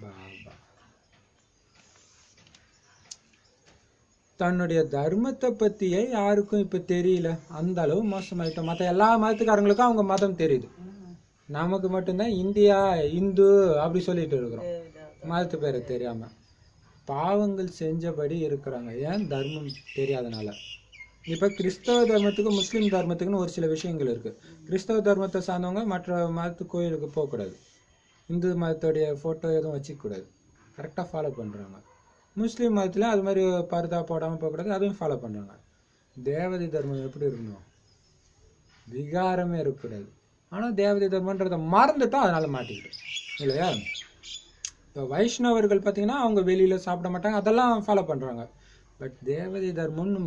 பாபா. தன்னுடைய தர்மத்தை பத்தியே யாருக்கும் இப்ப தெரியல. அந்த அளவு மோசமாயிட்டோம். மற்ற எல்லா மதத்துக்காரங்களுக்கும் அவங்க மதம் தெரியுது. நமக்கு மட்டும்தான் இந்தியா இந்து அப்படி சொல்லிட்டு இருக்கிறோம், மதத்து பேரை தெரியாம. பாவங்கள் செஞ்சபடி இருக்கிறாங்க. ஏன்? தர்மம் தெரியாதனால. இப்ப கிறிஸ்தவ தர்மத்துக்கும் முஸ்லீம் தர்மத்துக்குன்னு ஒரு சில விஷயங்கள் இருக்கு. கிறிஸ்தவ தர்மத்தை சார்ந்தவங்க மற்ற மதத்து கோயிலுக்கு போகக்கூடாது, இந்து மதத்துடைய போட்டோ எதுவும் வச்சுக்க கூடாது, கரெக்டா ஃபாலோ பண்றாங்க. முஸ்லீம் மதத்துல அது மாதிரி பர்தா போடாம போகக்கூடாது, அதையும் ஃபாலோ பண்றாங்க. தேவதை தர்மம் எப்படி இருக்கணும்? விகாரமே இருக்கக்கூடாது. ஆனா தேவதை தர்மன்றதை மறந்துட்டோம், அதனால மாட்டிக்கிட்டோம் இல்லையா? இப்போ வைஷ்ணவர்கள் பார்த்தீங்கன்னா அவங்க வெளியில சாப்பிட மாட்டாங்க, அதெல்லாம் ஃபாலோ பண்றாங்க. பட் தேவதை தர்மம்னு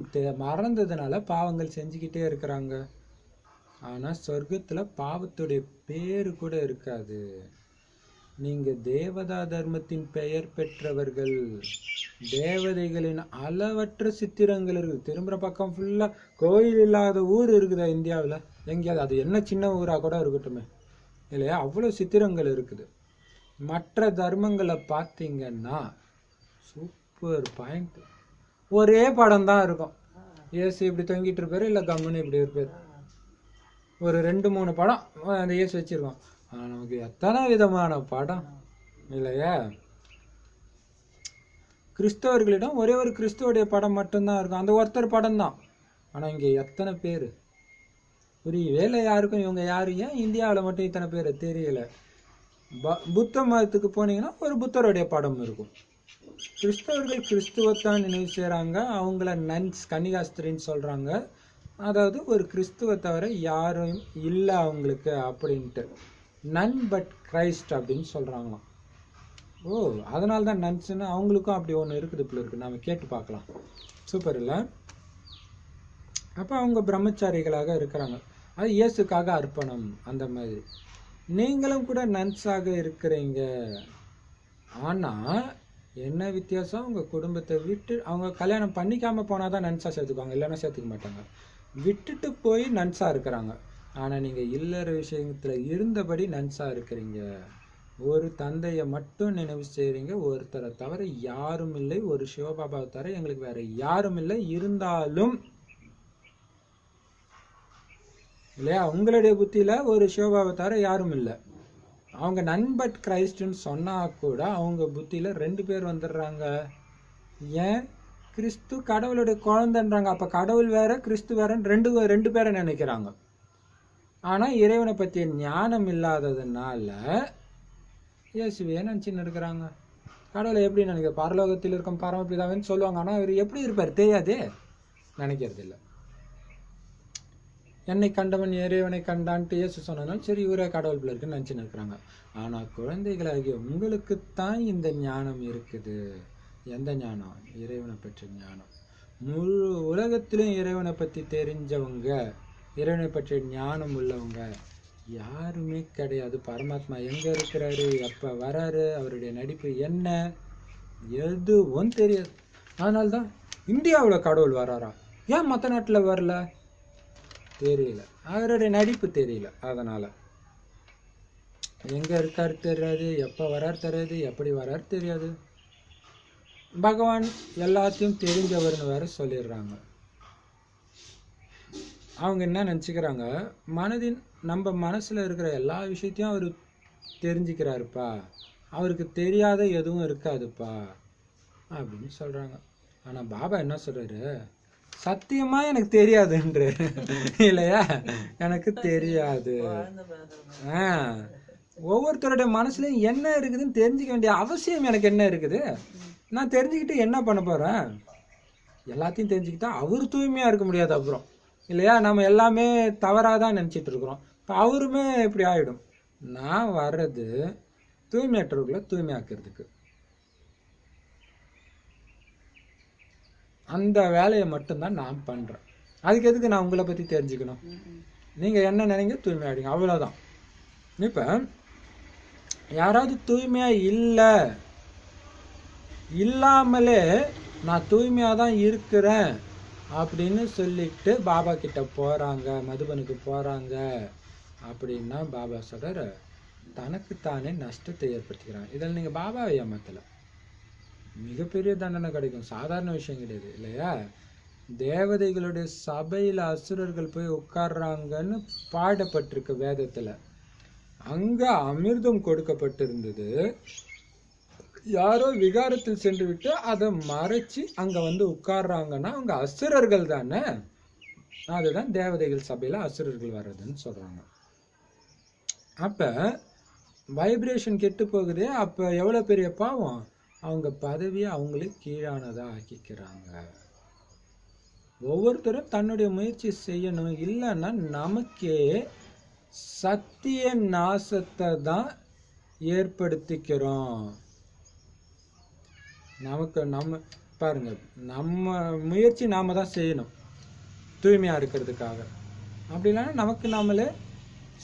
மறந்ததுனால பாவங்கள் செஞ்சுக்கிட்டே இருக்கிறாங்க. ஆனா சொர்க்கத்துல பாவத்துடைய பேரு கூட இருக்காது. நீங்க தேவதா தர்மத்தின் பெயர் பெற்றவர்கள். தேவதைகளின் அளவற்ற சித்திரங்கள் இருக்குது. திரும்புற பக்கம் ஃபுல்லா கோயில் இல்லாத ஊர் இருக்குதா இந்தியாவில்? எங்கேயாவது? அது என்ன சின்ன ஊரா கூட இருக்கட்டுமே இல்லையா? அவ்வளவு சித்திரங்கள் இருக்குது. மற்ற தர்மங்களை பார்த்தீங்கன்னா சூப்பர் பாயிண்ட். ஒரே படம் தான் இருக்கும். இயேசு இப்படி தொங்கிட்டு இருப்பாரு, இல்லை கம்முன்னு இப்படி இருப்பாரு. ஒரு 2-3 படம் அந்த இயேசு வச்சிருக்கோம். ஆனா நமக்கு எத்தனை விதமான படம் இல்லையா? கிறிஸ்தவர்களிடம் ஒரே ஒரு கிறிஸ்துவோடைய படம் மட்டும்தான் இருக்கும், அந்த ஒருத்தர் படம் தான். ஆனால் இங்கே எத்தனை பேர் புரியவே இல்லை யாருக்கும், இவங்க யாரு, ஏன் இந்தியாவில் மட்டும் இத்தனை பேர் தெரியல. புத்த மதத்துக்கு போனீங்கன்னா ஒரு புத்தருடைய படம் இருக்கும். கிறிஸ்தவர்கள் கிறிஸ்துவத்தான் நினைவு செய்கிறாங்க, அவங்கள நன்ஸ் கன்னிகாஸ்திரின்னு சொல்கிறாங்க. அதாவது ஒரு கிறிஸ்துவ தவிர யாரும் இல்லை அவங்களுக்கு அப்படின்ட்டு. நன் பட் கிரைஸ்ட் அப்படின்னு சொல்கிறாங்களாம். ஓ, அதனால தான் நன்ஸ்ன்னு அவங்களுக்கும் அப்படி ஒன்று இருக்குது போல இருக்குது. நாம் கேட்டு பார்க்கலாம். சூப்பர் இல்லை? அப்போ அவங்க பிரம்மச்சாரிகளாக இருக்கிறாங்க, அது இயேசுக்காக அர்ப்பணம். அந்த மாதிரி நீங்களும் கூட நன்ஸாக இருக்கிறீங்க. ஆனால் என்ன வித்தியாசம், அவங்க குடும்பத்தை விட்டு அவங்க கல்யாணம் பண்ணிக்காமல் போனால் தான் நன்ஸாக சேர்த்துக்குவாங்க, இல்லைன்னா சேர்த்துக்க மாட்டாங்க. விட்டுட்டு போய் நன்ஸாக இருக்கிறாங்க. ஆனால் நீங்கள் இல்லற விஷயத்தில் இருந்தபடி நன்ஸாக இருக்கிறீங்க. ஒரு தந்தையை மட்டும் நினைவு செய்கிறீங்க, ஒருத்தரை தவிர யாரும் இல்லை, ஒரு சிவபாபாவை தவிர எங்களுக்கு வேற யாரும் இல்லை. இருந்தாலும் இல்லையா, உங்களுடைய புத்தியில் ஒரு சிவபாபாவை தவிர யாரும் இல்லை. அவங்க நன் பட் கிரைஸ்ட்னு சொன்னால் கூட அவங்க புத்தியில் 2 பேர் வந்துடுறாங்க. ஏன்? கிறிஸ்து கடவுளுடைய குழந்தைன்றாங்க. அப்போ கடவுள் வேற கிறிஸ்து வேறன்னு ரெண்டு பேரை நினைக்கிறாங்க. ஆனால் இறைவனை பற்றிய ஞானம் இல்லாததுனால இயேசுவே நினச்சின்னு இருக்கிறாங்க. கடவுளை எப்படி நினைக்கிற, பரலோகத்தில் இருக்கும் பரமபிதாவின்னு சொல்லுவாங்க. ஆனால் இவர் எப்படி இருப்பார் தெரியாதே, நினைக்கிறது இல்லை. என்னை கண்டவன் இறைவனை கண்டான்ட்டு இயேசு சொன்னதுனால சரி இவரே கடவுள் பிள்ளை இருக்குன்னு நினச்சின்னு இருக்கிறாங்க. ஆனால் குழந்தைகளாகிய உங்களுக்குத்தான் இந்த ஞானம் இருக்குது. எந்த ஞானம்? இறைவனை பற்றிய ஞானம். முழு உலகத்திலும் இறைவனை பற்றி தெரிஞ்சவங்க, இறைவனை பற்றிய ஞானம் உள்ளவங்க யாருமே கிடையாது. பரமாத்மா எங்கே இருக்கிறாரு, எப்போ வராரு, அவருடைய நடிப்பு என்ன, எதுவும் தெரியாது. அதனால்தான் இந்தியாவில் கடவுள் வராரா, ஏன் மற்ற நாட்டில் வரல தெரியல, அவருடைய நடிப்பு தெரியல. அதனால் எங்கே இருக்காரு தெரியாது, எப்போ வரார் தெரியாது, எப்படி வரார் தெரியாது. பகவான் எல்லாத்தையும் தெரிஞ்சவர்னு வேற சொல்லிடுறாங்க. அவங்க என்ன நினச்சிக்கிறாங்க, நம்ம மனசில் இருக்கிற எல்லா விஷயத்தையும் அவர் தெரிஞ்சுக்கிறாருப்பா, அவருக்கு தெரியாத எதுவும் இருக்காதுப்பா அப்படின்னு சொல்கிறாங்க. ஆனால் பாபா என்ன சொல்கிறாரு, சத்தியமாக எனக்கு தெரியாதுன்ற இல்லையா, எனக்கு தெரியாது. ஒவ்வொருத்தருடைய மனசுலையும் என்ன இருக்குதுன்னு தெரிஞ்சுக்க வேண்டிய அவசியம் எனக்கு என்ன இருக்குது? நான் தெரிஞ்சுக்கிட்டு என்ன பண்ண போகிறேன்? எல்லாத்தையும் தெரிஞ்சுக்கிட்டா அவர் தூய்மையாக இருக்க முடியாது அப்புறம், இல்லையா? நம்ம எல்லாமே தவறாக தான் நினச்சிட்டு இருக்கிறோம். இப்போ அவருமே இப்படி ஆகிடும். நான் வர்றது தூய்மையற்றவர்களை தூய்மையாக்கிறதுக்கு, அந்த வேலையை மட்டும்தான் நான் பண்ணுறேன். அதுக்கு எதுக்கு நான் உங்களை பற்றி தெரிஞ்சுக்கணும்? நீங்கள் என்ன நினைங்க, தூய்மையாடிங்க, அவ்வளோதான். இப்போ யாராவது தூய்மையாக இல்லாமலே நான் தூய்மையாக தான் இருக்கிறேன் அப்படின்னு சொல்லிட்டு பாபா கிட்ட போகிறாங்க, மதுபனுக்கு போகிறாங்க அப்படின்னா பாபா சொல்கிற தனக்குத்தானே நஷ்டத்தை ஏற்படுத்திக்கிறாங்க. இதில் நீங்கள் பாபாவை ஏமாத்தலை, மிகப்பெரிய தண்டனை கிடைக்கும். சாதாரண விஷயம் கிடையாது இல்லையா? தேவதைகளுடைய சபையில் அசுரர்கள் போய் உட்கார்றாங்கன்னு பாடப்பட்டிருக்கு வேதத்தில். அங்கே அமிர்தம் கொடுக்கப்பட்டிருந்தது, யாரோ விகாரத்தில் சென்று விட்டு அதை மறைச்சி அங்கே வந்து உட்கார்றாங்கன்னா அவங்க அசுரர்கள் தானே. அதுதான் தேவதைகள் சபையில் அசுரர்கள் வர்றதுன்னு சொல்கிறாங்க. அப்போ வைப்ரேஷன் கெட்டு போகுது. அப்போ எவ்வளோ பெரிய பாவம், அவங்க பதவியை அவங்களே கீழானதாக ஆக்கிக்கிறாங்க. ஒவ்வொருத்தரும் தன்னுடைய முயற்சி செய்யணும், இல்லைன்னா நமக்கே சத்திய நாசத்தை தான் ஏற்படுத்திக்கிறோம். நம்ம பாருங்க, நம்ம முயற்சி நாம தான் செய்யணும் தூய்மையாக இருக்கிறதுக்காக. அப்படி இல்லைன்னா நமக்கு நாமளே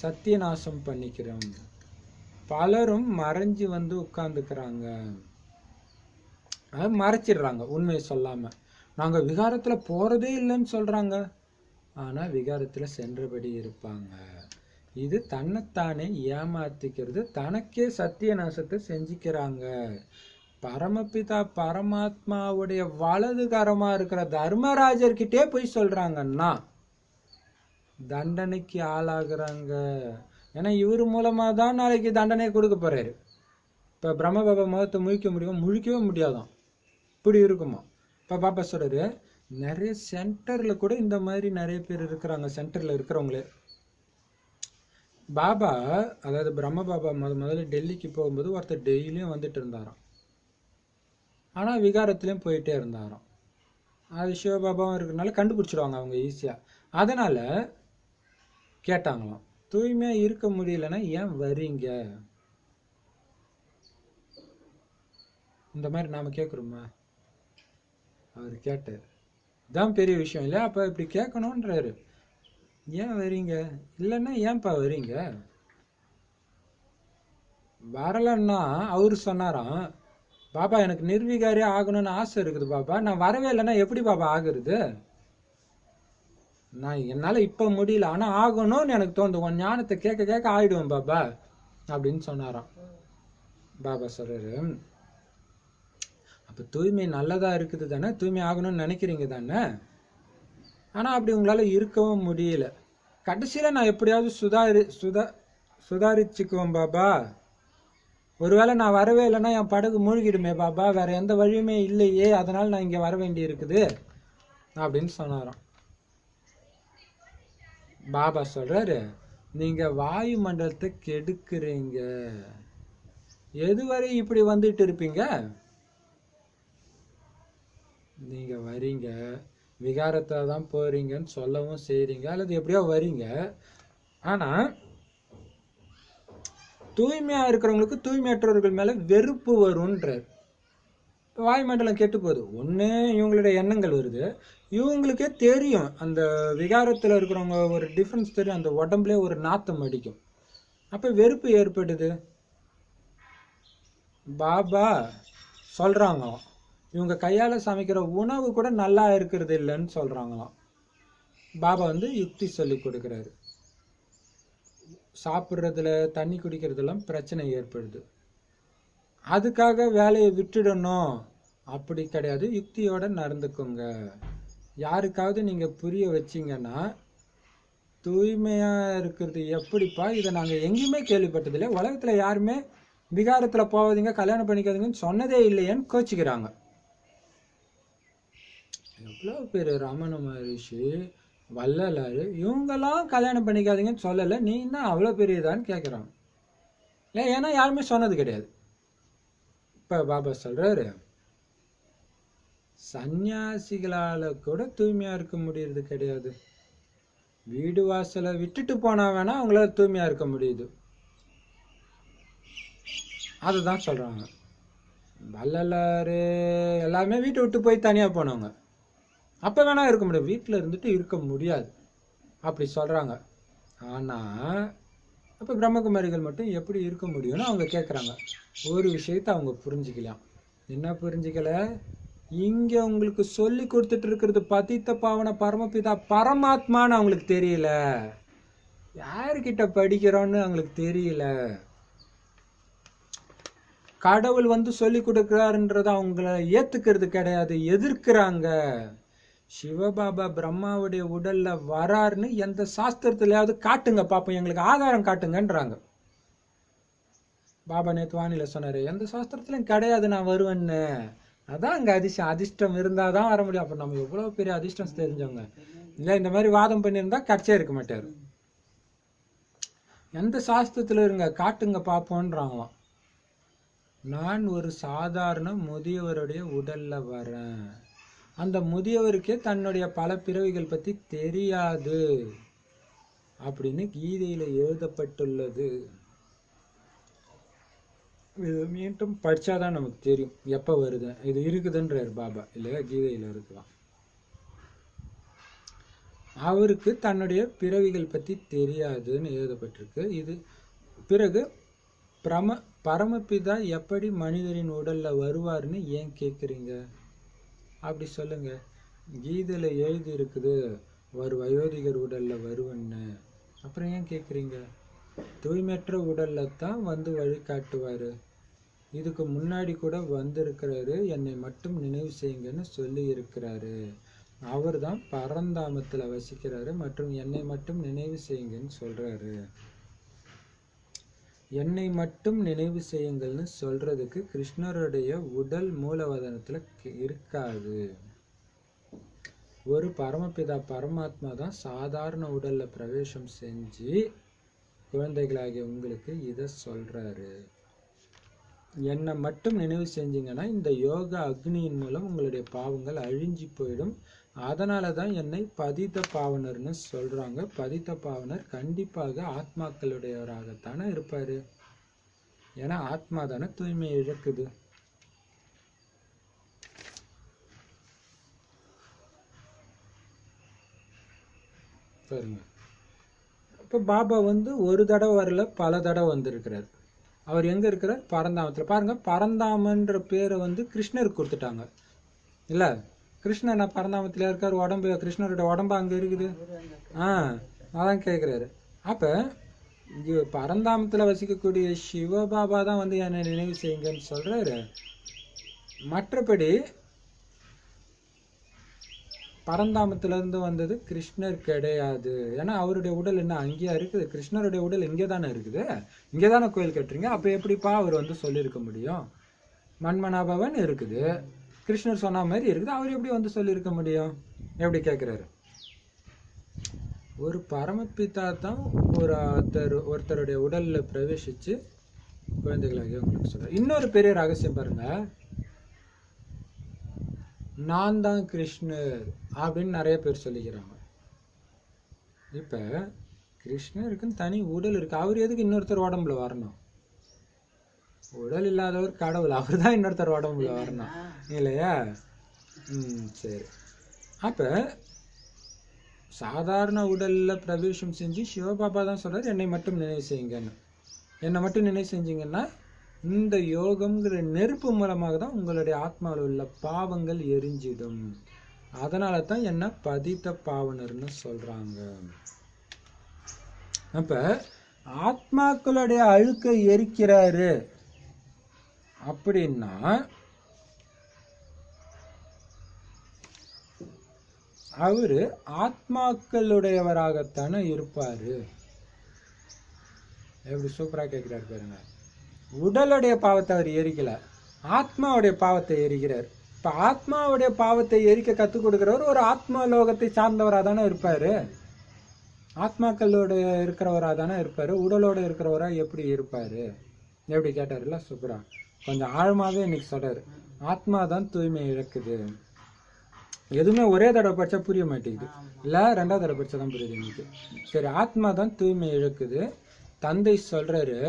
சத்திய நாசம் பண்ணிக்கிறோம். பலரும் மறைஞ்சு வந்து உட்கார்ந்துக்கிறாங்க, மறைச்சிடுறாங்க உண்மையை சொல்லாமல். நாங்கள் விகாரத்தில் போகிறதே இல்லைன்னு சொல்கிறாங்க, ஆனால் விகாரத்தில் சென்றபடி இருப்பாங்க. இது தன்னைத்தானே ஏமாத்திக்கிறது, தனக்கே சத்திய நாசத்தை செஞ்சுக்கிறாங்க. பரமபிதா பரமாத்மாவுடைய வலதுகரமாக இருக்கிற தர்மராஜர்கிட்டே போய் சொல்கிறாங்கன்னா தண்டனைக்கு ஆளாகிறாங்க. ஏன்னா இவர் மூலமாக தான் நாளைக்கு தண்டனை கொடுக்க போகிறாரு. இப்போ பிரம்மபாபா முகத்தை முழிக்க முடியும், முழிக்கவே முடியாதான். அப்படி இருக்குமா. இப்போ பாப்பா சொல்றாரு, நிறைய சென்டர்ல கூட இந்த மாதிரி நிறைய பேர் இருக்கிறாங்க. சென்டர்ல இருக்கிறவங்களே பாபா, அதாவது பிரம்ம பாபா முதல்ல டெல்லிக்கு போகும்போது ஒருத்தர் டெய்லியும் வந்துட்டு இருந்தாராம். ஆனா விகாரத்திலயும் போயிட்டே இருந்தாராம். அது சிவபாபாவும் இருக்கிறதுனால கண்டுபிடிச்சிடுவாங்க அவங்க ஈஸியா. அதனால கேட்டாங்களாம், தூய்மையா இருக்க முடியலன்னா ஏன் வரீங்க? இந்த மாதிரி நாம கேட்குறோமா? அவர் கேட்டார். இதான் பெரிய விஷயம் இல்லையா? அப்ப இப்படி கேட்கணும்ன்றாரு. ஏன் வரீங்க? இல்லைன்னா ஏன்பா வரீங்க? வரலன்னா அவரு சொன்னாராம், பாபா எனக்கு நிர்விகாரியா ஆகணும்னு ஆசை இருக்குது பாபா, நான் வரவே இல்லைன்னா எப்படி பாபா ஆகுறது? நான் என்னால இப்ப முடியல, ஆனா ஆகணும்னு எனக்கு தோணுது, உன் ஞானத்தை கேட்க கேட்க ஆயிடுவேன் பாபா அப்படின்னு சொன்னாராம். பாபா சொல்றாரு, அப்ப தூய்மை நல்லதா இருக்குது தானே, தூய்மை ஆகணும்னு நினைக்கிறீங்க தானே, ஆனா அப்படி உங்களால இருக்கவும் முடியல. கடைசியில நான் எப்படியாவது சுதாரிச்சுக்குவேன் பாபா. ஒருவேளை நான் வரவே இல்லைன்னா என் படகு மூழ்கிடுமே பாபா, வேற எந்த வழியுமே இல்லையே, அதனால நான் இங்க வர வேண்டி இருக்குது அப்படின்னு சொன்னாராம். பாபா சொல்றாரு, நீங்க வாயு மண்டலத்தை கெடுக்கிறீங்க. எதுவரை இப்படி வந்துட்டு இருப்பீங்க? நீங்க வரீங்க, விகாரத்தை தான் போறீங்கன்னு சொல்லவும் செய்றீங்க, அல்லது எப்படியோ வரீங்க. ஆனா தூய்மையா இருக்கிறவங்களுக்கு தூய்மையற்றவர்கள் மேல வெறுப்பு வரும்ன்றார். வாயுமண்டலம் கெட்டு போகுது, ஒண்ணு இவங்களுடைய எண்ணங்கள் வருது, இவங்களுக்கே தெரியும் அந்த விகாரத்துல இருக்கிறவங்க ஒரு டிஃபரன்ஸ் தெரியும், அந்த உடம்புல ஒரு நாத்தம் அடிக்கும், அப்ப வெறுப்பு ஏற்படுது. பாபா சொல்றாங்களாம், இவங்க கையால சமைக்கிற உணவு கூட நல்லா இருக்கிறது இல்லைன்னு சொல்றாங்களாம். பாபா யுக்தி சொல்லி கொடுக்கிறாரு. சாப்பிட்றதுல தண்ணி குடிக்கிறதுலாம் பிரச்சனை ஏற்படுது, அதுக்காக வேலையை விட்டுடணும் அப்படி கிடையாது, யுக்தியோட நடந்துக்கோங்க. யாருக்காவது நீங்க புரிய வச்சீங்கன்னா, தூய்மையா இருக்கிறது எப்படிப்பா, இதை நாங்க எங்கேயுமே கேள்விப்பட்டதில்லை, உலகத்துல யாருமே விகாரத்துல போவாதீங்க கல்யாணம் பண்ணிக்காதீங்கன்னு சொன்னதே இல்லையேன்னு கோச்சிக்கிறாங்க. எவ்வளவு பேரு ரமண மகரிஷி, வள்ளலாரு, இவங்கெல்லாம் கல்யாணம் பண்ணிக்காதீங்கன்னு சொல்லலை, நீ என்ன அவ்வளோ பெரியதான்னு கேட்குறாங்க. ஏன்னா யாருமே சொன்னது கிடையாது. இப்ப பாபா சொல்றாரு, சன்னியாசிகளால கூட தூய்மையா இருக்க முடியறது கிடையாது, வீடு வாசலை விட்டுட்டு போனா வேணா அவங்களால தூய்மையா இருக்க முடியுது. அதுதான் சொல்றாங்க. வள்ளலாரு எல்லாமே வீட்டை விட்டு போய் தனியா போனவங்க, அப்ப வேணா இருக்க முடியும், வீட்டுல இருந்துட்டு இருக்க முடியாது அப்படி சொல்றாங்க. ஆனா அப்ப பிரம்மகுமாரிகள் மட்டும் எப்படி இருக்க முடியும்னு அவங்க கேட்குறாங்க. ஒரு விஷயத்த அவங்க புரிஞ்சுக்கலாம். என்ன புரிஞ்சுக்கல? இங்க உங்களுக்கு சொல்லி கொடுத்துட்டு இருக்கிறது பதித்த பாவன பரமபிதா பரமாத்மான்னு அவங்களுக்கு தெரியல, யாருக்கிட்ட படிக்கிறோன்னு அவங்களுக்கு தெரியல. கடவுள் சொல்லி கொடுக்கிறாருன்றத அவங்கள ஏத்துக்கிறது கிடையாது, எதிர்க்கிறாங்க. சிவபாபா பிரம்மாவுடைய உடல்ல வராருன்னு எந்த சாஸ்திரத்திலயாவது காட்டுங்க பாப்போம், எங்களுக்கு ஆதாரம் காட்டுங்கன்றாங்க. பாபா நேத்து வானிலை சொன்னாரு, எந்த சாஸ்திரத்திலும் கிடையாது நான் வருவேன்னு. அதான் அங்க அதிர்ஷ்டம் இருந்தாதான் வர முடியும். அப்ப நம்ம எவ்வளவு பெரிய அதிர்ஷ்டம் தெரிஞ்சவங்க இல்ல, இந்த மாதிரி வாதம் பண்ணியிருந்தா கட்சியா இருக்க மாட்டாரு. எந்த சாஸ்திரத்துல இருங்க காட்டுங்க பாப்போன்றாங்களாம். நான் ஒரு சாதாரண முதியவருடைய உடல்ல வரேன், அந்த முதியவருக்கே தன்னுடைய பல பிறவிகள் பத்தி தெரியாது அப்படின்னு கீதையில எழுதப்பட்டுள்ளது. இது மீண்டும் படிச்சாதான் நமக்கு தெரியும் எப்ப வருது, இது இருக்குதுன்றார் பாபா இல்லையா, கீதையில இருக்கலாம். அவருக்கு தன்னுடைய பிறவிகள் பத்தி தெரியாதுன்னு எழுதப்பட்டிருக்கு. இது பிறகு பரமபிதா எப்படி மனிதரின் உடல்ல வருவார்னு ஏன் கேக்குறீங்க? அப்படி சொல்லுங்க, கீதையில எழுதி இருக்குது ஒரு வயோதிகர் உடல்ல வருவன்னு, அப்புறம் ஏன் கேக்குறீங்க? தூய்மையற்ற உடல்ல தான் வழிகாட்டுவாரு, இதுக்கு முன்னாடி கூட வந்திருக்கிறாரு, என்னை மட்டும் நினைவு செய்யுங்கன்னு சொல்லி இருக்கிறாரு, அவர் தான் பரந்தாமத்துல வசிக்கிறாரு மற்றும் என்னை மட்டும் நினைவு செய்யுங்கன்னு சொல்றாரு. என்னை மட்டும் நினைவு செய்யுங்கள்னு சொல்றதுக்கு கிருஷ்ணருடைய உடல் மூலவதனத்துல இருக்காது. ஒரு பரமபிதா பரமாத்மா தான் சாதாரண உடல்ல பிரவேசம் செஞ்சு குழந்தைகளாகிய உங்களுக்கு இதை சொல்றாரு. என்னை மட்டும் நினைவு செஞ்சீங்கன்னா இந்த யோகா அக்னியின் மூலம் உங்களுடைய பாவங்கள் அழிஞ்சு போயிடும். அதனால தான் என்னை பதித்த பாவனர்னு சொல்றாங்க. பதித்த பாவனர் கண்டிப்பாக ஆத்மாக்களுடையவராகத்தானே இருப்பாரு. ஏன்னா ஆத்மா தானே தூய்மை இழக்குது. பாருங்க, இப்போ பாபா ஒரு தடவை வரல, பல தடவை வந்திருக்கிறார். அவர் எங்க இருக்கிறார்? பரந்தாமத்தில். பாருங்க, பரந்தாமன்ற பேரை கிருஷ்ணருக்கு கொடுத்துட்டாங்க இல்ல. கிருஷ்ணன் பரந்தாமத்தில் இருக்கார். உடம்பு, கிருஷ்ணரோட உடம்பு அங்க இருக்குது. அதான் கேட்கிறாரு. அப்ப பரந்தாமத்துல வசிக்கக்கூடிய சிவபாபா தான் என்னை நினைவு செய்யுங்கன்னு சொல்றாரு. மற்றபடி பரந்தாமத்துல இருந்து வந்தது கிருஷ்ணர் கிடையாது. ஏன்னா அவருடைய உடல் என்ன அங்கேயா இருக்குது? கிருஷ்ணருடைய உடல் இங்கே தானே இருக்குது. இங்கே தானே கோயில் கட்டுறீங்க. அப்ப எப்படிப்பா அவர் சொல்லியிருக்க முடியும்? மன்மனாபவன் இருக்குது, கிருஷ்ணர் சொன்ன மாதிரி இருக்குது, அவர் எப்படி சொல்லியிருக்க முடியும்? எப்படி கேட்கிறாரு? ஒரு பரமபிதா தான் ஒருத்தருடைய உடல்ல பிரவேசிச்சு குழந்தைகளாக உங்களுக்கு சொல்றாரு. இன்னொரு பெரிய ரகசியம் பாருங்க, நான் தான் கிருஷ்ணர் அப்படின்னு நிறைய பேர் சொல்லிக்கிறாங்க. இப்ப கிருஷ்ணருக்குன்னு தனி உடல் இருக்கு. அவர் எதுக்கு இன்னொருத்தர் உடம்புல வரணும்? உடல் இல்லாதவர் கடவுள், அவர் தான் இன்னொருத்தர் உடம்புல வரணும் இல்லையா? சரி. அப்ப சாதாரண உடல்ல பிரவேசம் செஞ்சு சிவபாபா தான் சொல்றாரு என்னை மட்டும் நினைவு செய்யுங்கன்னு. என்னை மட்டும் நினைவு செஞ்சீங்கன்னா இந்த யோகம்ங்கிற நெருப்பு மூலமாக தான் உங்களுடைய ஆத்மாவில் உள்ள பாவங்கள் எரிஞ்சிடும். அதனால தான் என்ன பதித்த பாவனர்னு சொல்றாங்க. அப்ப ஆத்மாக்களுடைய அழுக்கை எரிக்கிறாரு அப்படின்னா அவரு ஆத்மாக்களுடையவராகத்தானே இருப்பாரு. எப்படி சூப்பரா கேட்கிறாரு பாருங்க. உடலுடைய பாவத்தை அவர் எரிக்கல, ஆத்மாவுடைய பாவத்தை எரிக்கிறார். இப்ப ஆத்மாவுடைய பாவத்தை எரிக்க கத்துக் கொடுக்கிறவர் ஒரு ஆத்மா லோகத்தை சார்ந்தவரா தானே இருப்பாரு. ஆத்மாக்களோட இருக்கிறவரா தானே இருப்பாரு. உடலோட இருக்கிறவரா எப்படி இருப்பாரு? எப்படி கேட்டாருல்ல, சூப்பரா கொஞ்சம் ஆழமாவே இன்னைக்கு சொல்றாரு. ஆத்மா தான் தூய்மை இழக்குது. எதுவுமே ஒரே தடவை படிச்சா புரிய மாட்டேங்குது இல்ல, ரெண்டாவது தடவை படிச்சாதான் புரியுது இன்னைக்கு. சரி, ஆத்மா தான் தூய்மை இழக்குது. தந்தை சொல்றாரு,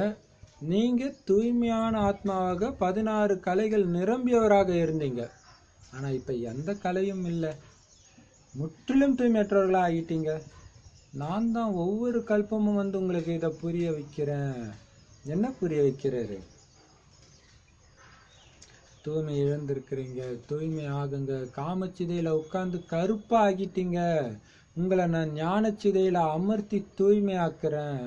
நீங்க தூய்மையான ஆத்மாவாக 16 கலைகள் நிரம்பியவராக இருந்தீங்க. ஆனா இப்ப எந்த கலையும் இல்லை, முற்றிலும் தூய்மையற்றவர்களா ஆகிட்டீங்க. நான் தான் ஒவ்வொரு கல்பமும் உங்களுக்கு இதை புரிய வைக்கிறேன். என்ன புரிய வைக்கிறாரு? தூய்மை இழந்திருக்கிறீங்க, தூய்மை ஆகுங்க. காமச்சிதையில உட்கார்ந்து கருப்பா ஆகிட்டீங்க, உங்களை நான் ஞானச்சிதையில அமர்த்தி தூய்மை ஆக்குறேன்.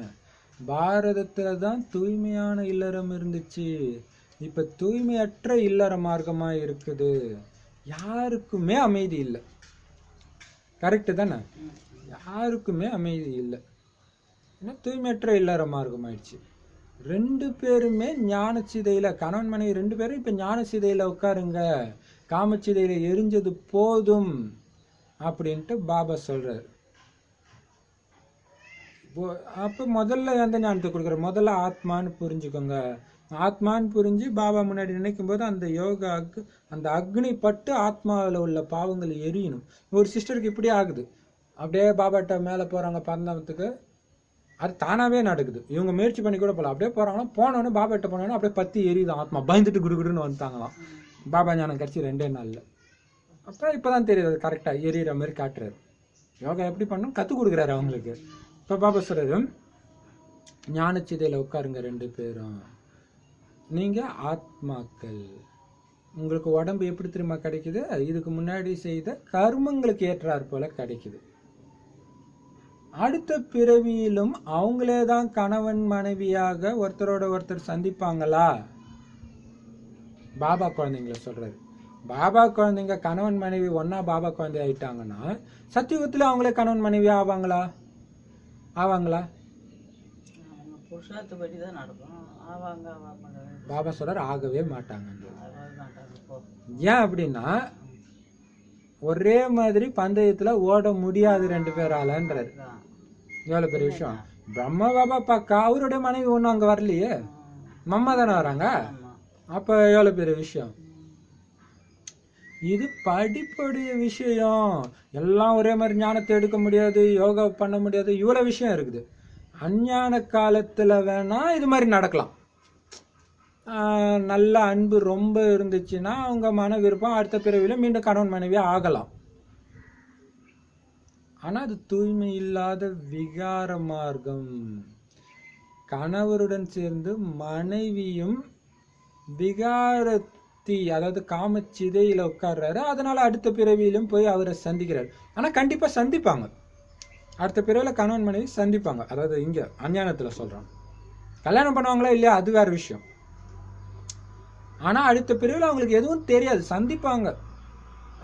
பாரதத்துல தான் தூய்மையான இல்லறம் இருந்துச்சு, இப்ப தூய்மையற்ற இல்லற மார்க்கமா இருக்குது. யாருக்குமே அமைதி இல்லை. கரெக்டு தானே? யாருக்குமே அமைதி இல்லை. ஏன்னா தூய்மையற்ற இல்லற மார்க்கம் ஆயிடுச்சு. 2 பேருமே ஞான சிதையில, கணவன் மனைவி 2 பேரும் இப்ப ஞான சிதையில உட்காருங்க, காமச்சிதையில எரிஞ்சது போதும் அப்படின்ட்டு பாபா சொல்றாரு. அப்ப முதல்ல எந்த ஞானத்தை கொடுக்குற? முதல்ல ஆத்மான்னு புரிஞ்சுக்கோங்க. ஆத்மான்னு புரிஞ்சு பாபா முன்னாடி நினைக்கும் போது அந்த யோகா அந்த அக்னி பட்டு ஆத்மாவில் உள்ள பாவங்கள் எரியணும். ஒரு சிஸ்டருக்கு இப்படி ஆகுது, அப்படியே பாபாட்ட மேலே போறாங்க பரந்தாமத்துக்கு, அது தானாவே நடக்குது. இவங்க முயற்சி பண்ணி கூட போகலாம். அப்படியே போறாங்கன்னா, போனோன்னு பாபாட்ட போனோன்னு அப்படியே பத்தி எரியுதான் ஆத்மா. பயந்துட்டு குடுகுடுன்னு வந்துட்டாங்களாம். பாபா ஞானம் கட்சி 2 நாள்ல. அப்புறம் இப்பதான் தெரியுது அது கரெக்டா எரியிற மாதிரி காட்டுறாரு. யோகா எப்படி பண்ணணும் கத்து கொடுக்குறாரு அவங்களுக்கு. இப்ப பாபா சொல்றாரு, ஞானச்சிதையில உட்காருங்க 2 பேரும். நீங்க ஆத்மாக்கள். உங்களுக்கு உடம்பு எப்படி தெரியுமா கிடைக்குது? இதுக்கு முன்னாடி செய்த கர்மங்களுக்கு ஏற்றாற் போல கிடைக்குது. அடுத்த பிறவியிலும் அவங்களே தான் கணவன் மனைவியாக ஒருத்தரோட ஒருத்தர் சந்திப்பாங்களா? பாபா குழந்தைங்கள சொல்றாரு. பாபா குழந்தைங்க கணவன் மனைவி ஒன்னா பாபா குழந்தை ஆயிட்டாங்கன்னா சத்தியுகத்துல அவங்களே கணவன் மனைவி ஆவாங்களா? புருஷார்த்தப்படி தான் நடக்கும். ஆவாங்க ஆக மாட்டாங்க. பாபா சொல்றாரு ஆகவே மாட்டாங்க. ஆகவே மாட்டாங்க. போ. ஏன் அப்படின்னா ஒரே மாதிரி பந்தயத்துல ஓட முடியாது 2 பேராலன்றாரு. எவ்வளவு பெரிய விஷயம். பிரம்மா பாபா பக்கா, அவருடைய மனைவி ஒன்றும் அங்க வரலையே, மம்மா தானே வராங்க. அப்ப எவ்வளவு பெரிய விஷயம். இது படிப்புடைய விஷயம். எல்லாம் ஒரே மாதிரி ஞானத்தை எடுக்க முடியாது, யோகா பண்ண முடியாது, இவ்வளவு விஷயம் இருக்குது. அஞ்ஞான காலத்துல வேணா இது மாதிரி நடக்கலாம். நல்ல அன்பு ரொம்ப இருந்துச்சுன்னா அவங்க மன விருப்பம் அடுத்த பிறவில மீண்டும் கணவன் மனைவியா ஆகலாம். ஆனா அது தூய்மை இல்லாத விகார மார்க்கம். கணவருடன் சேர்ந்து மனைவியும் விகாரத்தி, அதாவது காமச்சிதையில உட்கார்றாரு. அதனால அடுத்த பிறவியிலும் போய் அவரை சந்திக்கிறாரு. ஆனா கண்டிப்பா சந்திப்பாங்க. அடுத்த பிறவில கணவன் மனைவி சந்திப்பாங்க. அதாவது இங்க அஞ்ஞானத்துல சொல்றாங்க. கல்யாணம் பண்ணுவாங்களா இல்லையா அது வேற விஷயம். ஆனா அடுத்த பிறவில அவங்களுக்கு எதுவும் தெரியாது, சந்திப்பாங்க.